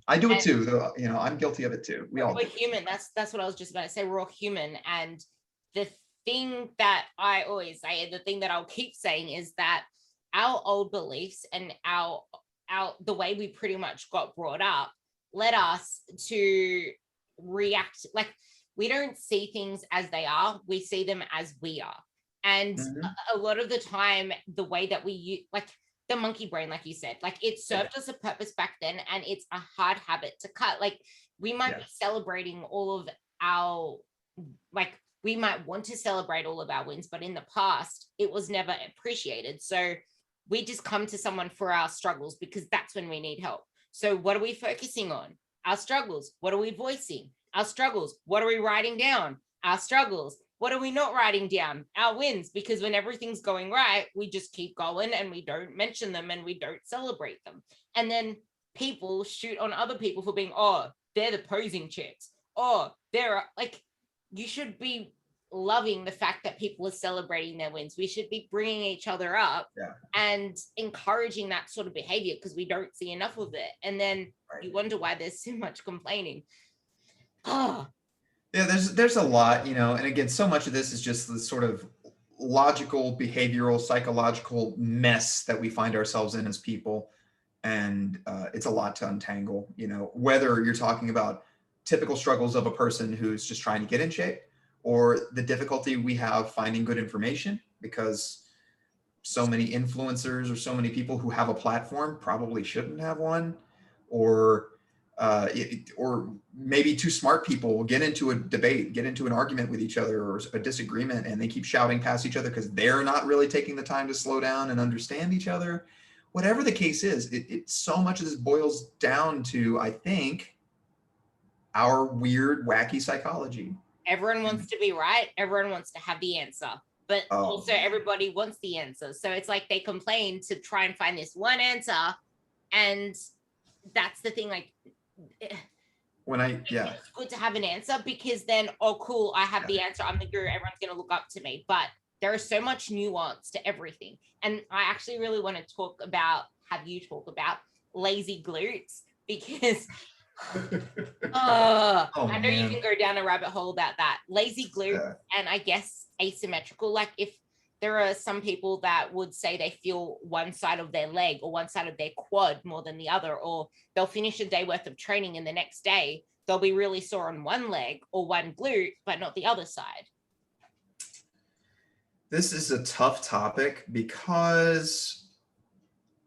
I do it too, though. You know, I'm guilty of it too. We're human. That's what I was just about to say. We're all human. And the thing that I always say, and the thing that I'll keep saying, is that our old beliefs and our the way we pretty much got brought up led us to react. Like, we don't see things as they are, we see them as we are. And a lot of the time, the way that we like the monkey brain, like you said, like it served us a purpose back then, and it's a hard habit to cut. Like, we might be celebrating all of our, like, we might want to celebrate all of our wins, but in the past, it was never appreciated. So we just come to someone for our struggles because that's when we need help. So what are we focusing on? Our struggles. What are we voicing? Our struggles. What are we writing down? Our struggles. What are we not writing down? Our wins. Because when everything's going right, we just keep going and we don't mention them and we don't celebrate them. And then people shoot on other people for being, oh, they're the posing chicks. Oh, they're like, you should be loving the fact that people are celebrating their wins. We should be bringing each other up and encouraging that sort of behavior, because we don't see enough of it. And then you wonder why there's so much complaining. Oh. Yeah, there's a lot, you know, and again, so much of this is just the sort of logical, behavioral, psychological mess that we find ourselves in as people. And it's a lot to untangle, you know, whether you're talking about typical struggles of a person who's just trying to get in shape, or the difficulty we have finding good information, because so many influencers or so many people who have a platform probably shouldn't have one, or maybe two smart people will get into a debate, get into an argument with each other or a disagreement, and they keep shouting past each other because they're not really taking the time to slow down and understand each other. Whatever the case is, it so much of this boils down to, I think, our weird, wacky psychology. Everyone wants to be right. Everyone wants to have the answer, but also everybody wants the answer. So it's like they complain to try and find this one answer. And that's the thing, like, it's good to have an answer, because then, oh, cool, I have the answer. I'm the guru. Everyone's going to look up to me. But there is so much nuance to everything. And I actually really want to have you talk about lazy glutes, because I know you can go down a rabbit hole about that. Lazy glute, and I guess asymmetrical. Like, if there are some people that would say they feel one side of their leg or one side of their quad more than the other, or they'll finish a day worth of training and the next day they'll be really sore on one leg or one glute, but not the other side. This is a tough topic because,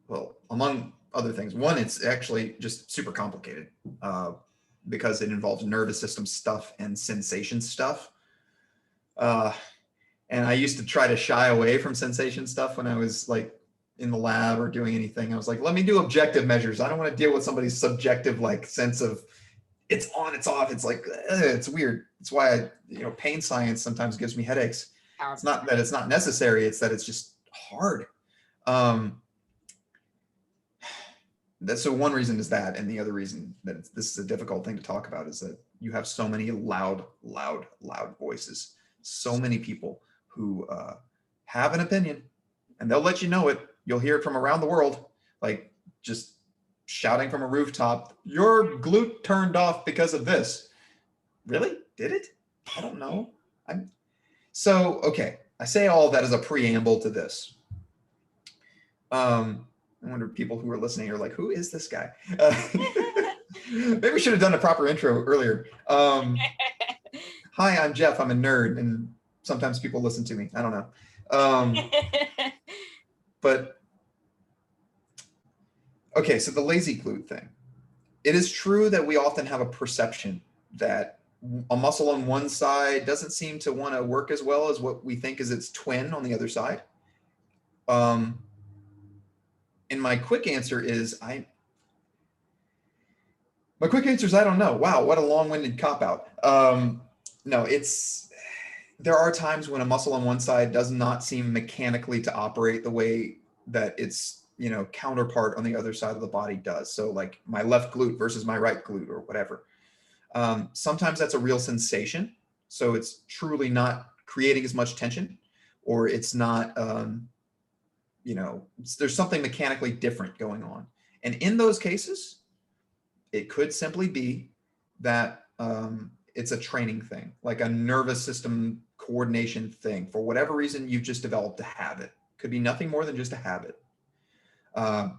well, among other things, one, it's actually just super complicated because it involves nervous system stuff and sensation stuff. And I used to try to shy away from sensation stuff when I was like in the lab or doing anything. I was like, let me do objective measures. I don't want to deal with somebody's subjective like sense of it's on, it's off. It's like, it's weird. It's why pain science sometimes gives me headaches. It's not that it's not necessary. It's that it's just hard. So one reason is that. And the other reason that this is a difficult thing to talk about is that you have so many loud voices, so many people who have an opinion, and they'll let you know it. You'll hear it from around the world, like just shouting from a rooftop, your glute turned off because of this. Really? Did it? I don't know. Okay. I say all of that as a preamble to this. I wonder if people who are listening are like, who is this guy? Maybe we should have done a proper intro earlier. Hi, I'm Jeff. I'm a nerd, and sometimes people listen to me. I don't know. But okay, so the lazy glute thing. It is true that we often have a perception that a muscle on one side doesn't seem to want to work as well as what we think is its twin on the other side. And my quick answer is I don't know. Wow, what a long-winded cop-out. No, there are times when a muscle on one side does not seem mechanically to operate the way that its counterpart on the other side of the body does. So like my left glute versus my right glute or whatever. Sometimes that's a real sensation. So it's truly not creating as much tension, or it's not, there's something mechanically different going on. And in those cases, it could simply be that it's a training thing, like a nervous system coordination thing. For whatever reason, you've just developed a habit. Could be nothing more than just a habit. I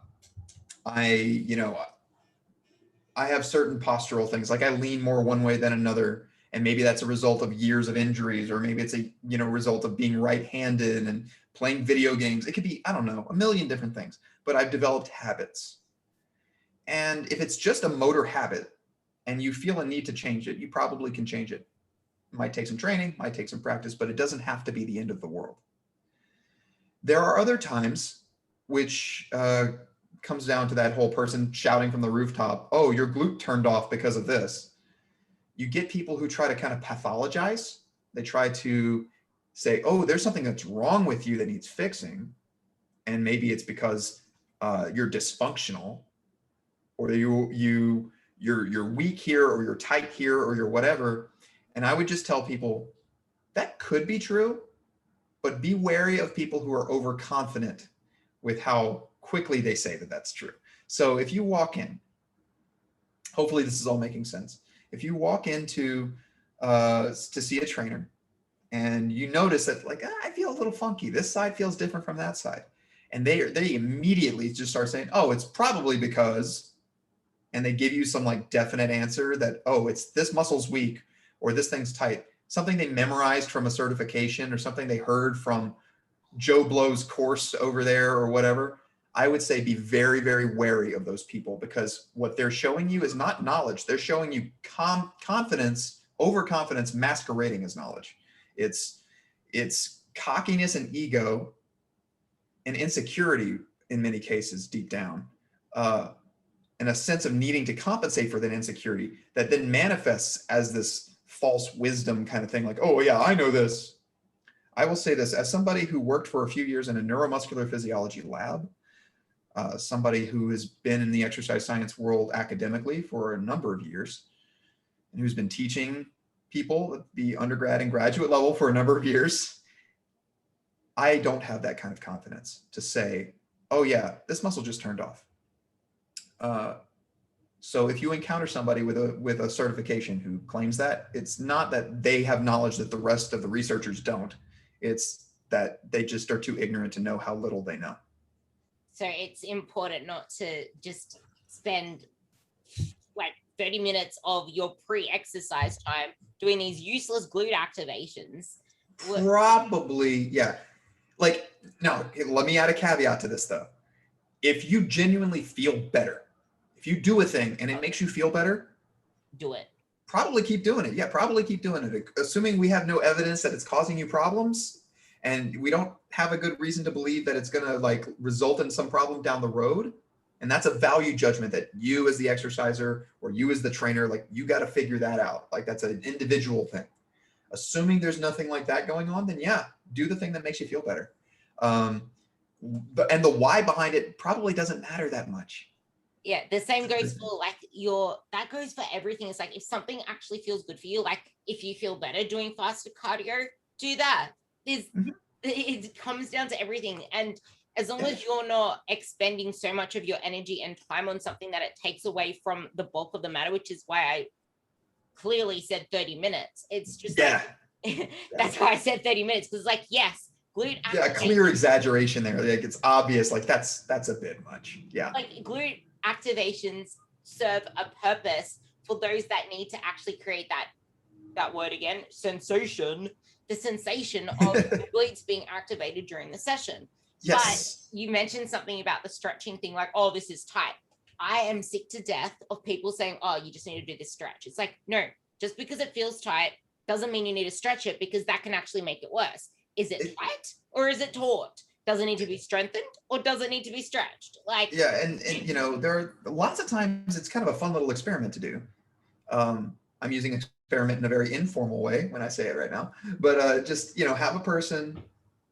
have certain postural things, like I lean more one way than another, and maybe that's a result of years of injuries, or maybe it's a result of being right-handed and playing video games. It could be, I don't know, a million different things, but I've developed habits. And if it's just a motor habit and you feel a need to change it, you probably can change it. It might take some training, might take some practice, but it doesn't have to be the end of the world. There are other times which comes down to that whole person shouting from the rooftop, oh, your glute turned off because of this. You get people who try to kind of pathologize. They try to say, oh, there's something that's wrong with you that needs fixing. And maybe it's because you're dysfunctional, or you're weak here, or you're tight here, or you're whatever. And I would just tell people that could be true, but be wary of people who are overconfident with how quickly they say that that's true. So if you walk in, hopefully this is all making sense. If you walk into to see a trainer and you notice that like, I feel a little funky, this side feels different from that side, and they immediately just start saying, oh, it's probably because, and they give you some like definite answer that, oh, it's this muscle's weak or this thing's tight, something they memorized from a certification or something they heard from Joe Blow's course over there or whatever, I would say be very, very wary of those people, because what they're showing you is not knowledge. They're showing you confidence, overconfidence masquerading as knowledge. It's cockiness and ego and insecurity in many cases deep down, and a sense of needing to compensate for that insecurity that then manifests as this false wisdom kind of thing, like, oh yeah, I know this. I will say this, as somebody who worked for a few years in a neuromuscular physiology lab, somebody who has been in the exercise science world academically for a number of years, and who's been teaching people at the undergrad and graduate level for a number of years, I don't have that kind of confidence to say, oh yeah, this muscle just turned off. So if you encounter somebody with a certification who claims that, it's not that they have knowledge that the rest of the researchers don't. It's that they just are too ignorant to know how little they know. So it's important not to just spend like 30 minutes of your pre-exercise time doing these useless glute activations. Probably, yeah. Like, no, let me add a caveat to this though. If you genuinely feel better, if you do a thing and it makes you feel better, do it. Probably keep doing it. Yeah, probably keep doing it. Assuming we have no evidence that it's causing you problems and we don't have a good reason to believe that it's going to like result in some problem down the road. And that's a value judgment that you as the exerciser or you as the trainer, like you got to figure that out. Like that's an individual thing. Assuming there's nothing like that going on, then yeah, do the thing that makes you feel better. And the why behind it probably doesn't matter that much. Yeah, the same goes for like that goes for everything. It's like if something actually feels good for you, like if you feel better doing faster cardio, do that. It comes down to everything. And as long as you're not expending so much of your energy and time on something that it takes away from the bulk of the matter, which is why I clearly said 30 minutes. It's just that's why I said 30 minutes, because like, yes, glute activation. Yeah, clear exaggeration there. Like it's obvious, like that's a bit much. Yeah. Like glute activations serve a purpose for those that need to actually create that word again, sensation, the sensation of the glutes being activated during the session. Yes. But you mentioned something about the stretching thing, like, oh, this is tight. I am sick to death of people saying, oh, you just need to do this stretch. It's like, no, just because it feels tight doesn't mean you need to stretch it, because that can actually make it worse. Is it tight or is it taut? Does it need to be strengthened or does it need to be stretched? Like, yeah, and you know, there are lots of times it's kind of a fun little experiment to do. I'm using experiment in a very informal way when I say it right now, but just, you know, have a person,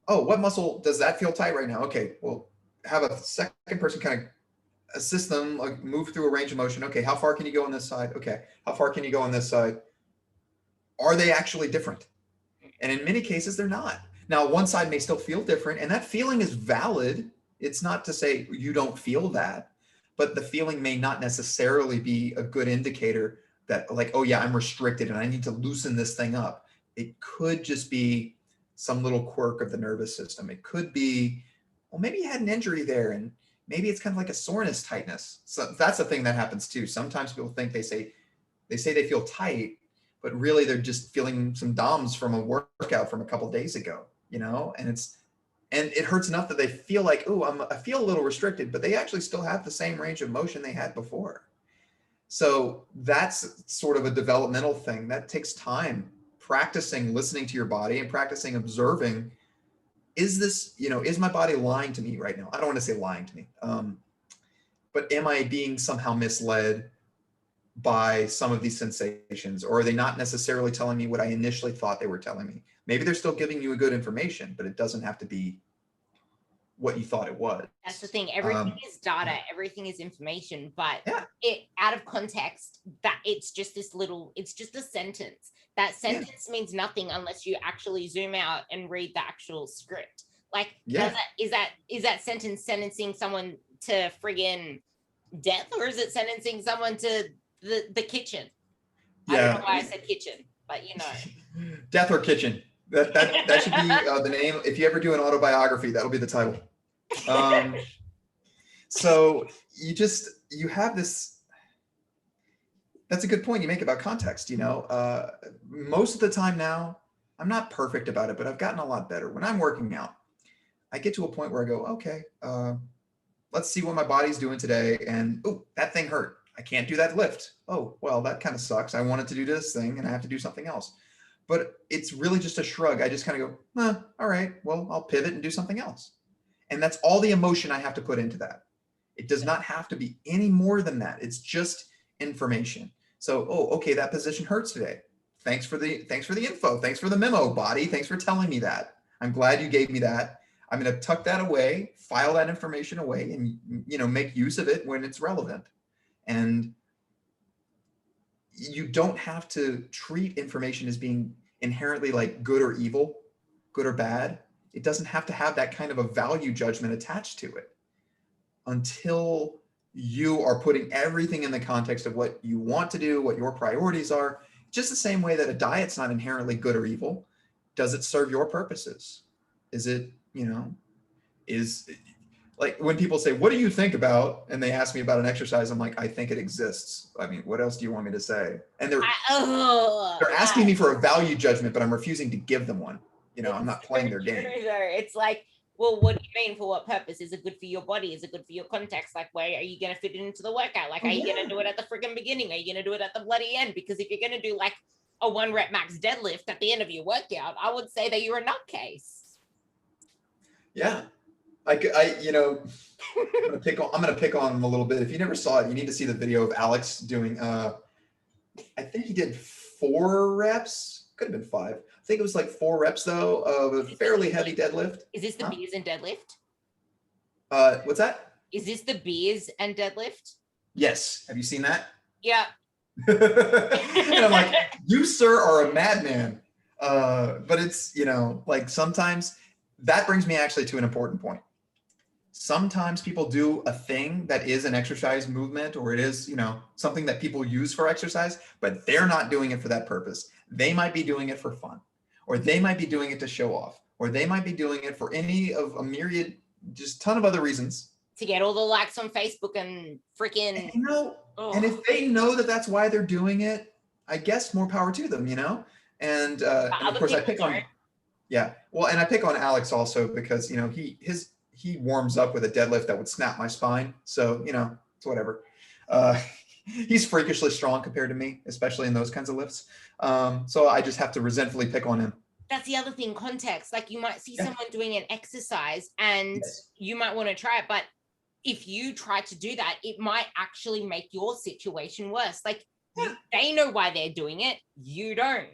oh, what muscle does that feel tight right now? Okay, well, have a second person kind of assist them, like move through a range of motion. Okay, how far can you go on this side? Okay, how far can you go on this side? Are they actually different? And in many cases, they're not. Now, one side may still feel different, and that feeling is valid. It's not to say you don't feel that, but the feeling may not necessarily be a good indicator that like, oh yeah, I'm restricted and I need to loosen this thing up. It could just be some little quirk of the nervous system. It could be, well, maybe you had an injury there and maybe it's kind of like a soreness tightness. So that's the thing that happens too. Sometimes people think they say they feel tight, but really they're just feeling some DOMs from a workout from a couple of days ago, you know, and it hurts enough that they feel like, oh, I feel a little restricted, but they actually still have the same range of motion they had before. So that's sort of a developmental thing that takes time, practicing listening to your body and practicing observing. Is this, you know, is my body lying to me right now? I don't want to say lying to me, but am I being somehow misled by some of these sensations, or are they not necessarily telling me what I initially thought they were telling me? Maybe they're still giving you a good information, but it doesn't have to be what you thought it was. That's the thing. Everything is data, everything is information, but it out of context, that it's just this little, it's just a sentence. That sentence means nothing unless you actually zoom out and read the actual script. Like, is that sentence sentencing someone to friggin' death, or is it sentencing someone to the kitchen? I don't know why I said kitchen, but you know. Death or kitchen. That should be the name. If you ever do an autobiography, that'll be the title. So you have this. That's a good point you make about context. You know, most of the time now, I'm not perfect about it, but I've gotten a lot better. When I'm working out, I get to a point where I go, okay, let's see what my body's doing today. And oh, that thing hurt. I can't do that lift. Oh, well, that kind of sucks. I wanted to do this thing and I have to do something else. But it's really just a shrug. I just kind of go, all right, well, I'll pivot and do something else. And that's all the emotion I have to put into that. It does not have to be any more than that. It's just information. So, oh, okay, that position hurts today. Thanks for the info. Thanks for the memo, body. Thanks for telling me that. I'm glad you gave me that. I'm going to tuck that away, file that information away, and, you know, make use of it when it's relevant. And you don't have to treat information as being inherently like good or evil, good or bad. It doesn't have to have that kind of a value judgment attached to it until you are putting everything in the context of what you want to do, what your priorities are. Just the same way that a diet's not inherently good or evil. Does it serve your purposes? Is it, you know, is like when people say, what do you think about? And they ask me about an exercise, I'm like, I think it exists. I mean, what else do you want me to say? And they're asking me for a value judgment, but I'm refusing to give them one. You know, I'm not playing their game. It's like, well, what do you mean? For what purpose? Is it good for your body? Is it good for your context? Like, where are you going to fit it into the workout? Like, are you going to do it at the freaking beginning? Are you going to do it at the bloody end? Because if you're going to do like a 1 rep max deadlift at the end of your workout, I would say that you're a nutcase. Yeah. You know, I'm going to pick on him a little bit. If you never saw it, you need to see the video of Alex doing, I think he did 4 reps, could have been 5. I think it was like 4 reps though of a fairly heavy deadlift. Is this the beers and deadlift? What's that? Is this the beers and deadlift? Yes. Have you seen that? Yeah. And I'm like, you, sir, are a madman. But it's, you know, like sometimes that brings me actually to an important point. Sometimes people do a thing that is an exercise movement, or it is, you know, something that people use for exercise, but they're not doing it for that purpose. They might be doing it for fun, or they might be doing it to show off, or they might be doing it for any of a myriad, just ton of other reasons. To get all the likes on Facebook and freaking. You know, and if they know that that's why they're doing it, I guess more power to them, you know? And of course I pick on, well, and I pick on Alex also because, you know, he warms up with a deadlift that would snap my spine. So, you know, it's whatever. He's freakishly strong compared to me, especially in those kinds of lifts. So I just have to resentfully pick on him. That's the other thing, context. Like you might see someone doing an exercise and you might want to try it, but if you try to do that, it might actually make your situation worse. Like they know why they're doing it. You don't.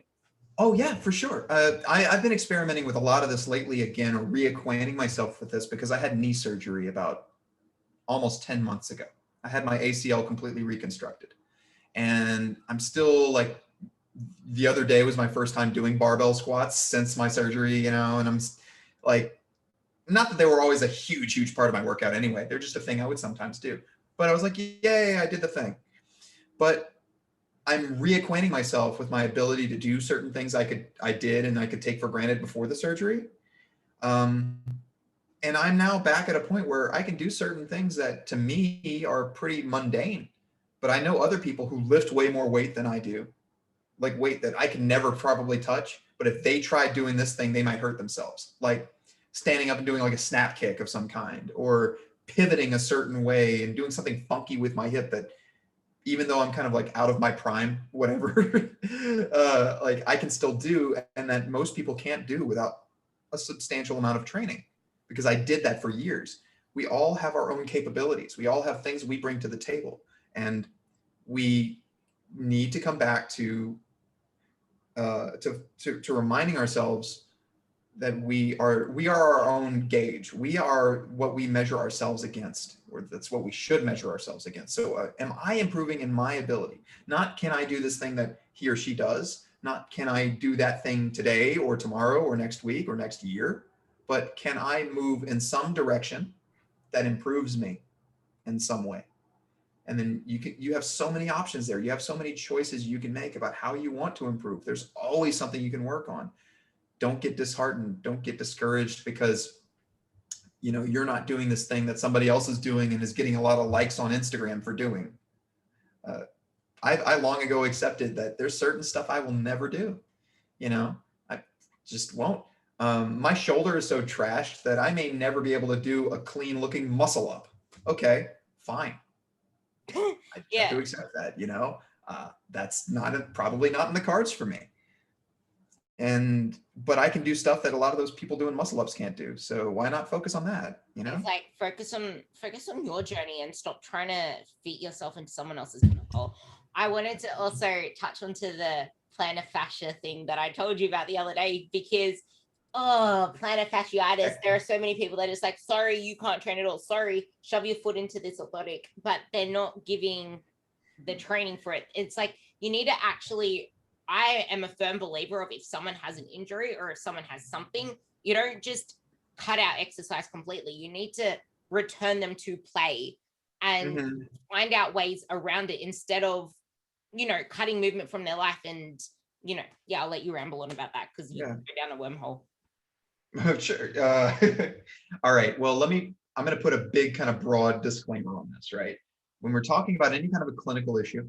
Oh yeah, for sure. I've been experimenting with a lot of this lately again, or reacquainting myself with this because I had knee surgery about almost 10 months ago. I had my ACL completely reconstructed. And I'm still like, the other day was my first time doing barbell squats since my surgery, you know, and I'm like, not that they were always a huge, huge part of my workout anyway. They're just a thing I would sometimes do. But I was like, yay, I did the thing. But I'm reacquainting myself with my ability to do certain things I did and I could take for granted before the surgery. And I'm now back at a point where I can do certain things that to me are pretty mundane, but I know other people who lift way more weight than I do, like weight that I can never probably touch. But if they tried doing this thing, they might hurt themselves, like standing up and doing like a snap kick of some kind, or pivoting a certain way and doing something funky with my hip that, even though I'm kind of like out of my prime, whatever, like I can still do, and that most people can't do without a substantial amount of training, because I did that for years. We all have our own capabilities. We all have things we bring to the table, and we need to come back to reminding ourselves that we are our own gauge. We are what we measure ourselves against, or that's what we should measure ourselves against. So am I improving in my ability? Not can I do this thing that he or she does, not can I do that thing today or tomorrow or next week or next year, but can I move in some direction that improves me in some way? And then you have so many options there. You have so many choices you can make about how you want to improve. There's always something you can work on. Don't get disheartened. Don't get discouraged because you're not doing this thing that somebody else is doing and is getting a lot of likes on Instagram for doing. I long ago accepted that there's certain stuff I will never do. I just won't. My shoulder is so trashed that I may never be able to do a clean looking muscle up. Okay, fine. I have to accept that, that's probably not in the cards for me. But I can do stuff that a lot of those people doing muscle ups can't do. So why not focus on that? It's like focus on your journey and stop trying to fit yourself into someone else's goal. I wanted to also touch onto the plantar fascia thing that I told you about the other day, because plantar fasciitis, there are so many people that are just like, sorry, you can't train at all. Sorry, shove your foot into this orthotic, but they're not giving the training for it. It's like, you need to actually, I am a firm believer of, if someone has an injury or if someone has something, you don't just cut out exercise completely. You need to return them to play and find out ways around it, instead of, cutting movement from their life. And, I'll let you ramble on about that because you go down a wormhole. Sure. All right. Well, I'm going to put a big kind of broad disclaimer on this, right? When we're talking about any kind of a clinical issue,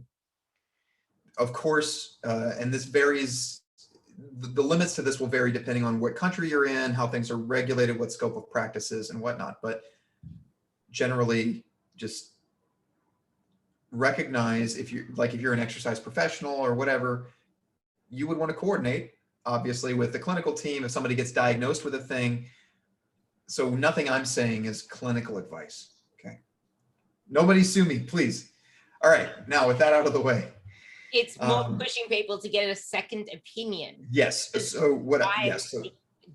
of course, and this varies, the limits to this will vary depending on what country you're in, how things are regulated, what scope of practice is and whatnot. But generally, just recognize if you're an exercise professional or whatever, you would want to coordinate, obviously, with the clinical team if somebody gets diagnosed with a thing. So nothing I'm saying is clinical advice. Okay. Nobody sue me, please. All right. Now, with that out of the way. It's more pushing people to get a second opinion. Yes. So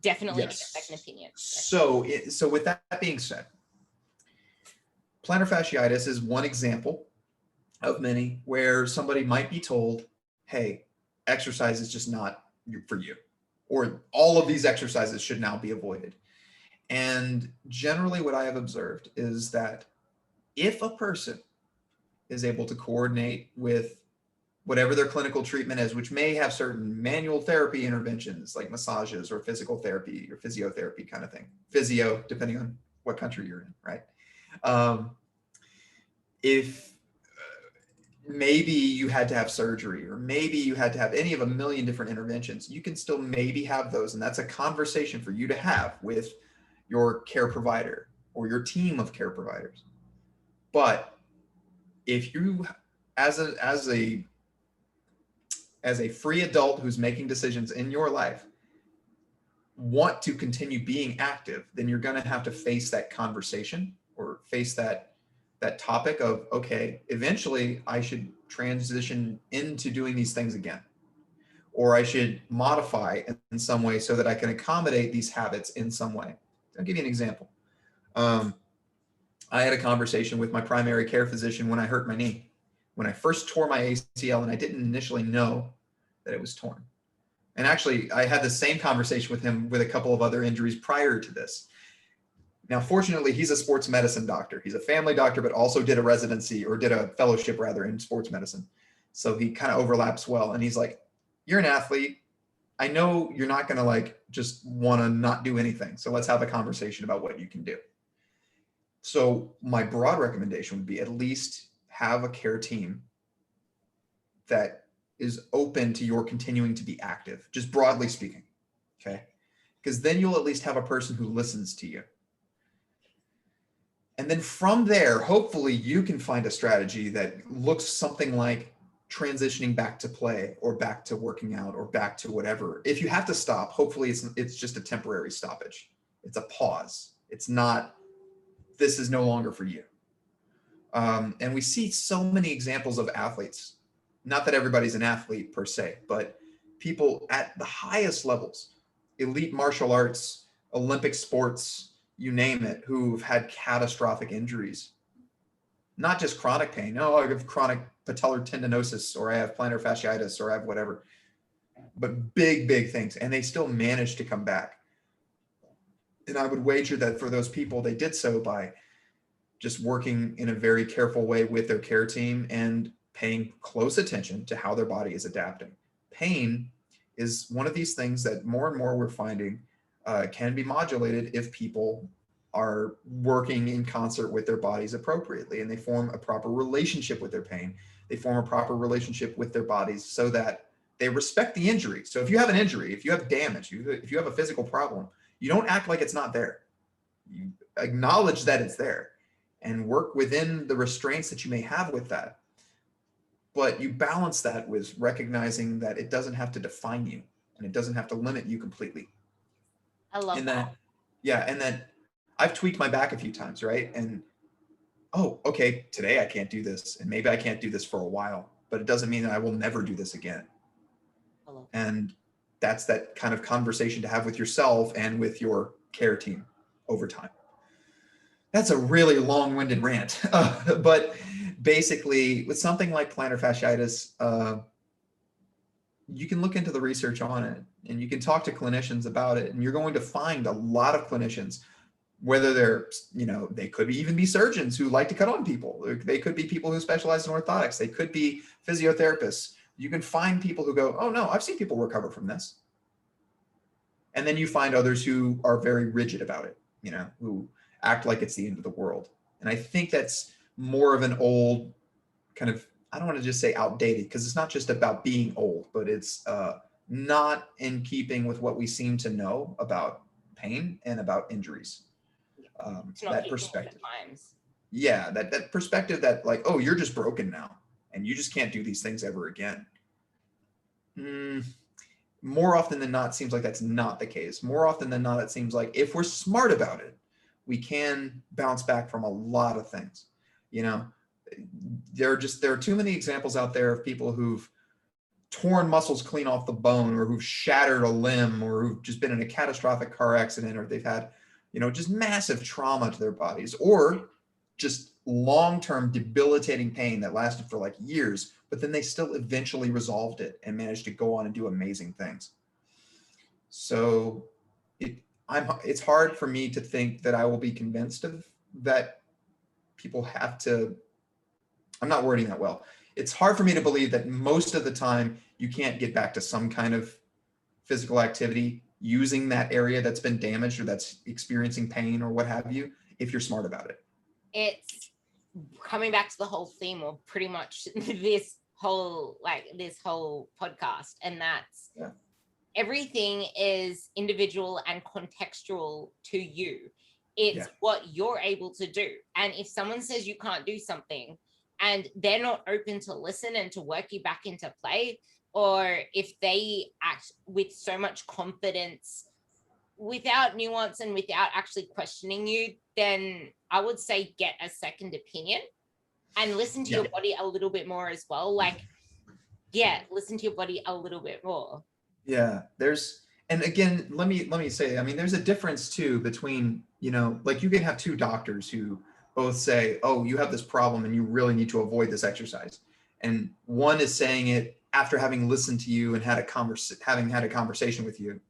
Definitely get a second opinion. So with that being said, plantar fasciitis is one example of many where somebody might be told, hey, exercise is just not for you, or all of these exercises should now be avoided. And generally what I have observed is that if a person is able to coordinate with whatever their clinical treatment is, which may have certain manual therapy interventions like massages or physical therapy or physiotherapy kind of thing, physio, depending on what country you're in, right? If maybe you had to have surgery, or maybe you had to have any of a million different interventions, you can still maybe have those. And that's a conversation for you to have with your care provider or your team of care providers. But if you, as a free adult who's making decisions in your life, want to continue being active, then you're going to have to face that conversation or face that topic of, okay, eventually I should transition into doing these things again, or I should modify in some way so that I can accommodate these habits in some way. I'll give you an example. I had a conversation with my primary care physician when I hurt my knee, when I first tore my ACL, and I didn't initially know that it was torn. And actually, I had the same conversation with him with a couple of other injuries prior to this. Now, fortunately, he's a sports medicine doctor. He's a family doctor, but also did a residency, or did a fellowship rather, in sports medicine. So he kind of overlaps well. And he's like, you're an athlete. I know you're not going to just want to not do anything. So let's have a conversation about what you can do. So my broad recommendation would be at least have a care team that is open to your continuing to be active, just broadly speaking. Okay. Because then you'll at least have a person who listens to you. And then from there, hopefully you can find a strategy that looks something like transitioning back to play, or back to working out, or back to whatever. If you have to stop, hopefully it's just a temporary stoppage. It's a pause. It's not, this is no longer for you. And we see so many examples of athletes, not that everybody's an athlete per se, but people at the highest levels elite martial arts, Olympic sports, you name it, who've had catastrophic injuries. Not just chronic pain. Oh, I have chronic patellar tendinosis, or I have plantar fasciitis, or I have whatever, but big, big things. And they still managed to come back. And I would wager that for those people, they did so by just working in a very careful way with their care team and paying close attention to how their body is adapting. Pain is one of these things that more and more we're finding can be modulated if people are working in concert with their bodies appropriately, and they form a proper relationship with their pain. They form a proper relationship with their bodies so that they respect the injury. So if you have an injury, if you have damage, if you have a physical problem, you don't act like it's not there. You acknowledge that it's there and work within the restraints that you may have with that. But you balance that with recognizing that it doesn't have to define you and it doesn't have to limit you completely. I love that. Yeah, and then I've tweaked my back a few times, right? And oh, okay, today I can't do this, and maybe I can't do this for a while, but it doesn't mean that I will never do this again. And that's that kind of conversation to have with yourself and with your care team over time. That's a really long-winded rant, but basically with something like plantar fasciitis, you can look into the research on it and you can talk to clinicians about it, and you're going to find a lot of clinicians, whether they're, they could even be surgeons who like to cut on people. They could be people who specialize in orthotics. They could be physiotherapists. You can find people who go, oh no, I've seen people recover from this. And then you find others who are very rigid about it, who act like it's the end of the world. And I think that's more of an old kind of, I don't want to just say outdated, because it's not just about being old, but it's not in keeping with what we seem to know about pain and about injuries. That perspective. Yeah, that perspective that like, oh, you're just broken now and you just can't do these things ever again. More often than not, it seems like that's not the case. More often than not, it seems like if we're smart about it, we can bounce back from a lot of things. There are too many examples out there of people who've torn muscles clean off the bone, or who've shattered a limb, or who've just been in a catastrophic car accident, or they've had, just massive trauma to their bodies, or just long-term debilitating pain that lasted for like years, but then they still eventually resolved it and managed to go on and do amazing things. So it's hard for me to think that I will be convinced of that people have to, I'm not wording that well. It's hard for me to believe that most of the time you can't get back to some kind of physical activity using that area that's been damaged or that's experiencing pain or what have you, if you're smart about it. It's coming back to the whole theme of pretty much this whole podcast, and that's everything is individual and contextual to you. It's what you're able to do. And if someone says you can't do something and they're not open to listen and to work you back into play, or if they act with so much confidence without nuance and without actually questioning you, then I would say get a second opinion and listen to your body a little bit more as well. Listen to your body a little bit more. Yeah, and again, let me say, I mean, there's a difference too between, like you can have two doctors who both say, oh, you have this problem and you really need to avoid this exercise. And one is saying it after having listened to you and having had a conversation with you,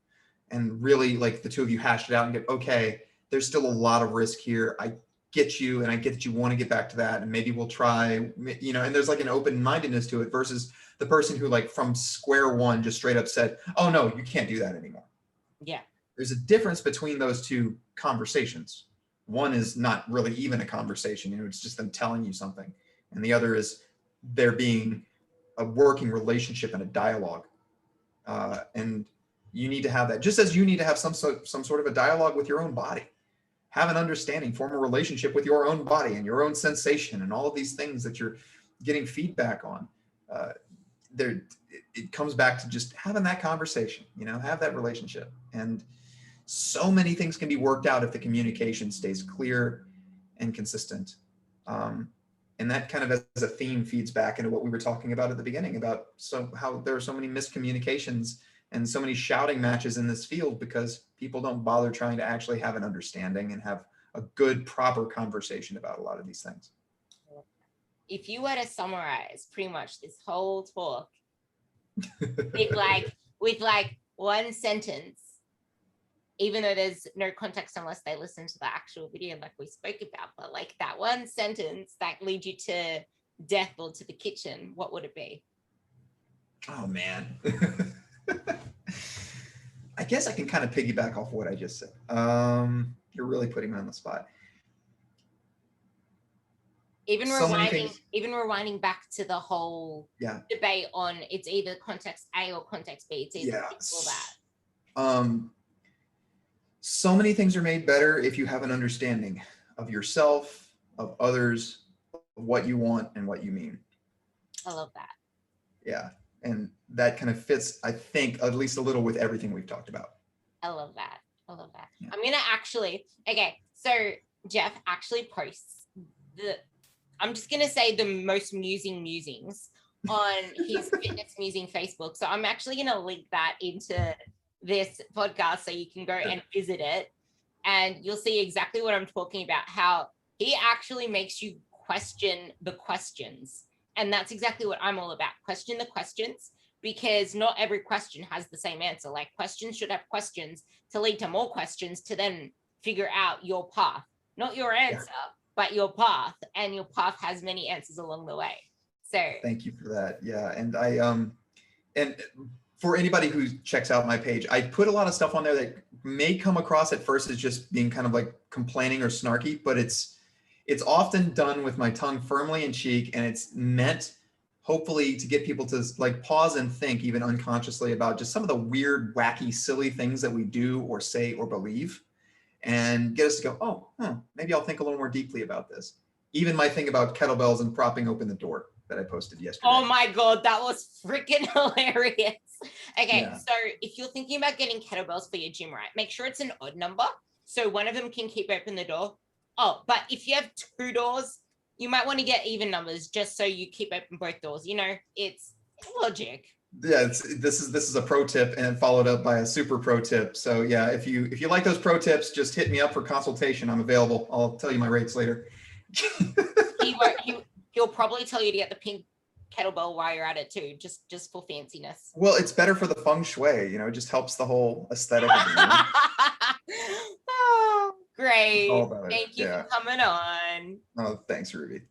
and really like the two of you hashed it out and get, okay, there's still a lot of risk here. I get you, and I get that you want to get back to that, and maybe we'll try, and there's like an open-mindedness to it versus the person who like from square one just straight up said, oh no, you can't do that anymore. Yeah. There's a difference between those two conversations. One is not really even a conversation, it's just them telling you something. And the other is there being a working relationship and a dialogue. And you need to have that, just as you need to have some sort of a dialogue with your own body. Have an understanding, form a relationship with your own body and your own sensation and all of these things that you're getting feedback on. It comes back to just having that conversation, have that relationship. And so many things can be worked out if the communication stays clear and consistent. And that kind of as a theme feeds back into what we were talking about at the beginning about how there are so many miscommunications and so many shouting matches in this field because people don't bother trying to actually have an understanding and have a good, proper conversation about a lot of these things. If you were to summarize pretty much this whole talk with one sentence, even though there's no context unless they listen to the actual video like we spoke about, but like that one sentence that leads you to death or to the kitchen, what would it be? Oh man. I guess I can kind of piggyback off what I just said. You're really putting me on the spot. Even rewinding back to the whole debate on it's either context A or context B. It's either this or that. So many things are made better if you have an understanding of yourself, of others, of what you want and what you mean. I love that. Yeah. And that kind of fits, I think, at least a little with everything we've talked about. I love that. I love that. Yeah. I'm going to actually, okay, so Jeff actually posts I'm just going to say the most musing musings on his fitness musing Facebook. So I'm actually going to link that into this podcast so you can go and visit it. And you'll see exactly what I'm talking about, how he actually makes you question the questions. And that's exactly what I'm all about. Question the questions, because not every question has the same answer. Like questions should have questions to lead to more questions to then figure out your path, not your answer, but your path. And your path has many answers along the way. So thank you for that. Yeah. And and for anybody who checks out my page, I put a lot of stuff on there that may come across at first as just being kind of like complaining or snarky, but it's often done with my tongue firmly in cheek, and it's meant hopefully to get people to like pause and think even unconsciously about just some of the weird, wacky, silly things that we do or say or believe, and get us to go, oh, maybe I'll think a little more deeply about this. Even my thing about kettlebells and propping open the door that I posted yesterday. Oh my God, that was freaking hilarious. Okay, so if you're thinking about getting kettlebells for your gym, right, make sure it's an odd number. So one of them can keep open the door. Oh, but if you have 2 doors, you might want to get even numbers just so you keep open both doors. You know, it's logic. Yeah, this is a pro tip and followed up by a super pro tip. So yeah, if you like those pro tips, just hit me up for consultation. I'm available. I'll tell you my rates later. He'll probably tell you to get the pink kettlebell while you're at it too, just for fanciness. Well, it's better for the feng shui, you know, it just helps the whole aesthetic of the room. Oh, great. All about it. Thank you for coming on. Oh, thanks, Ruby.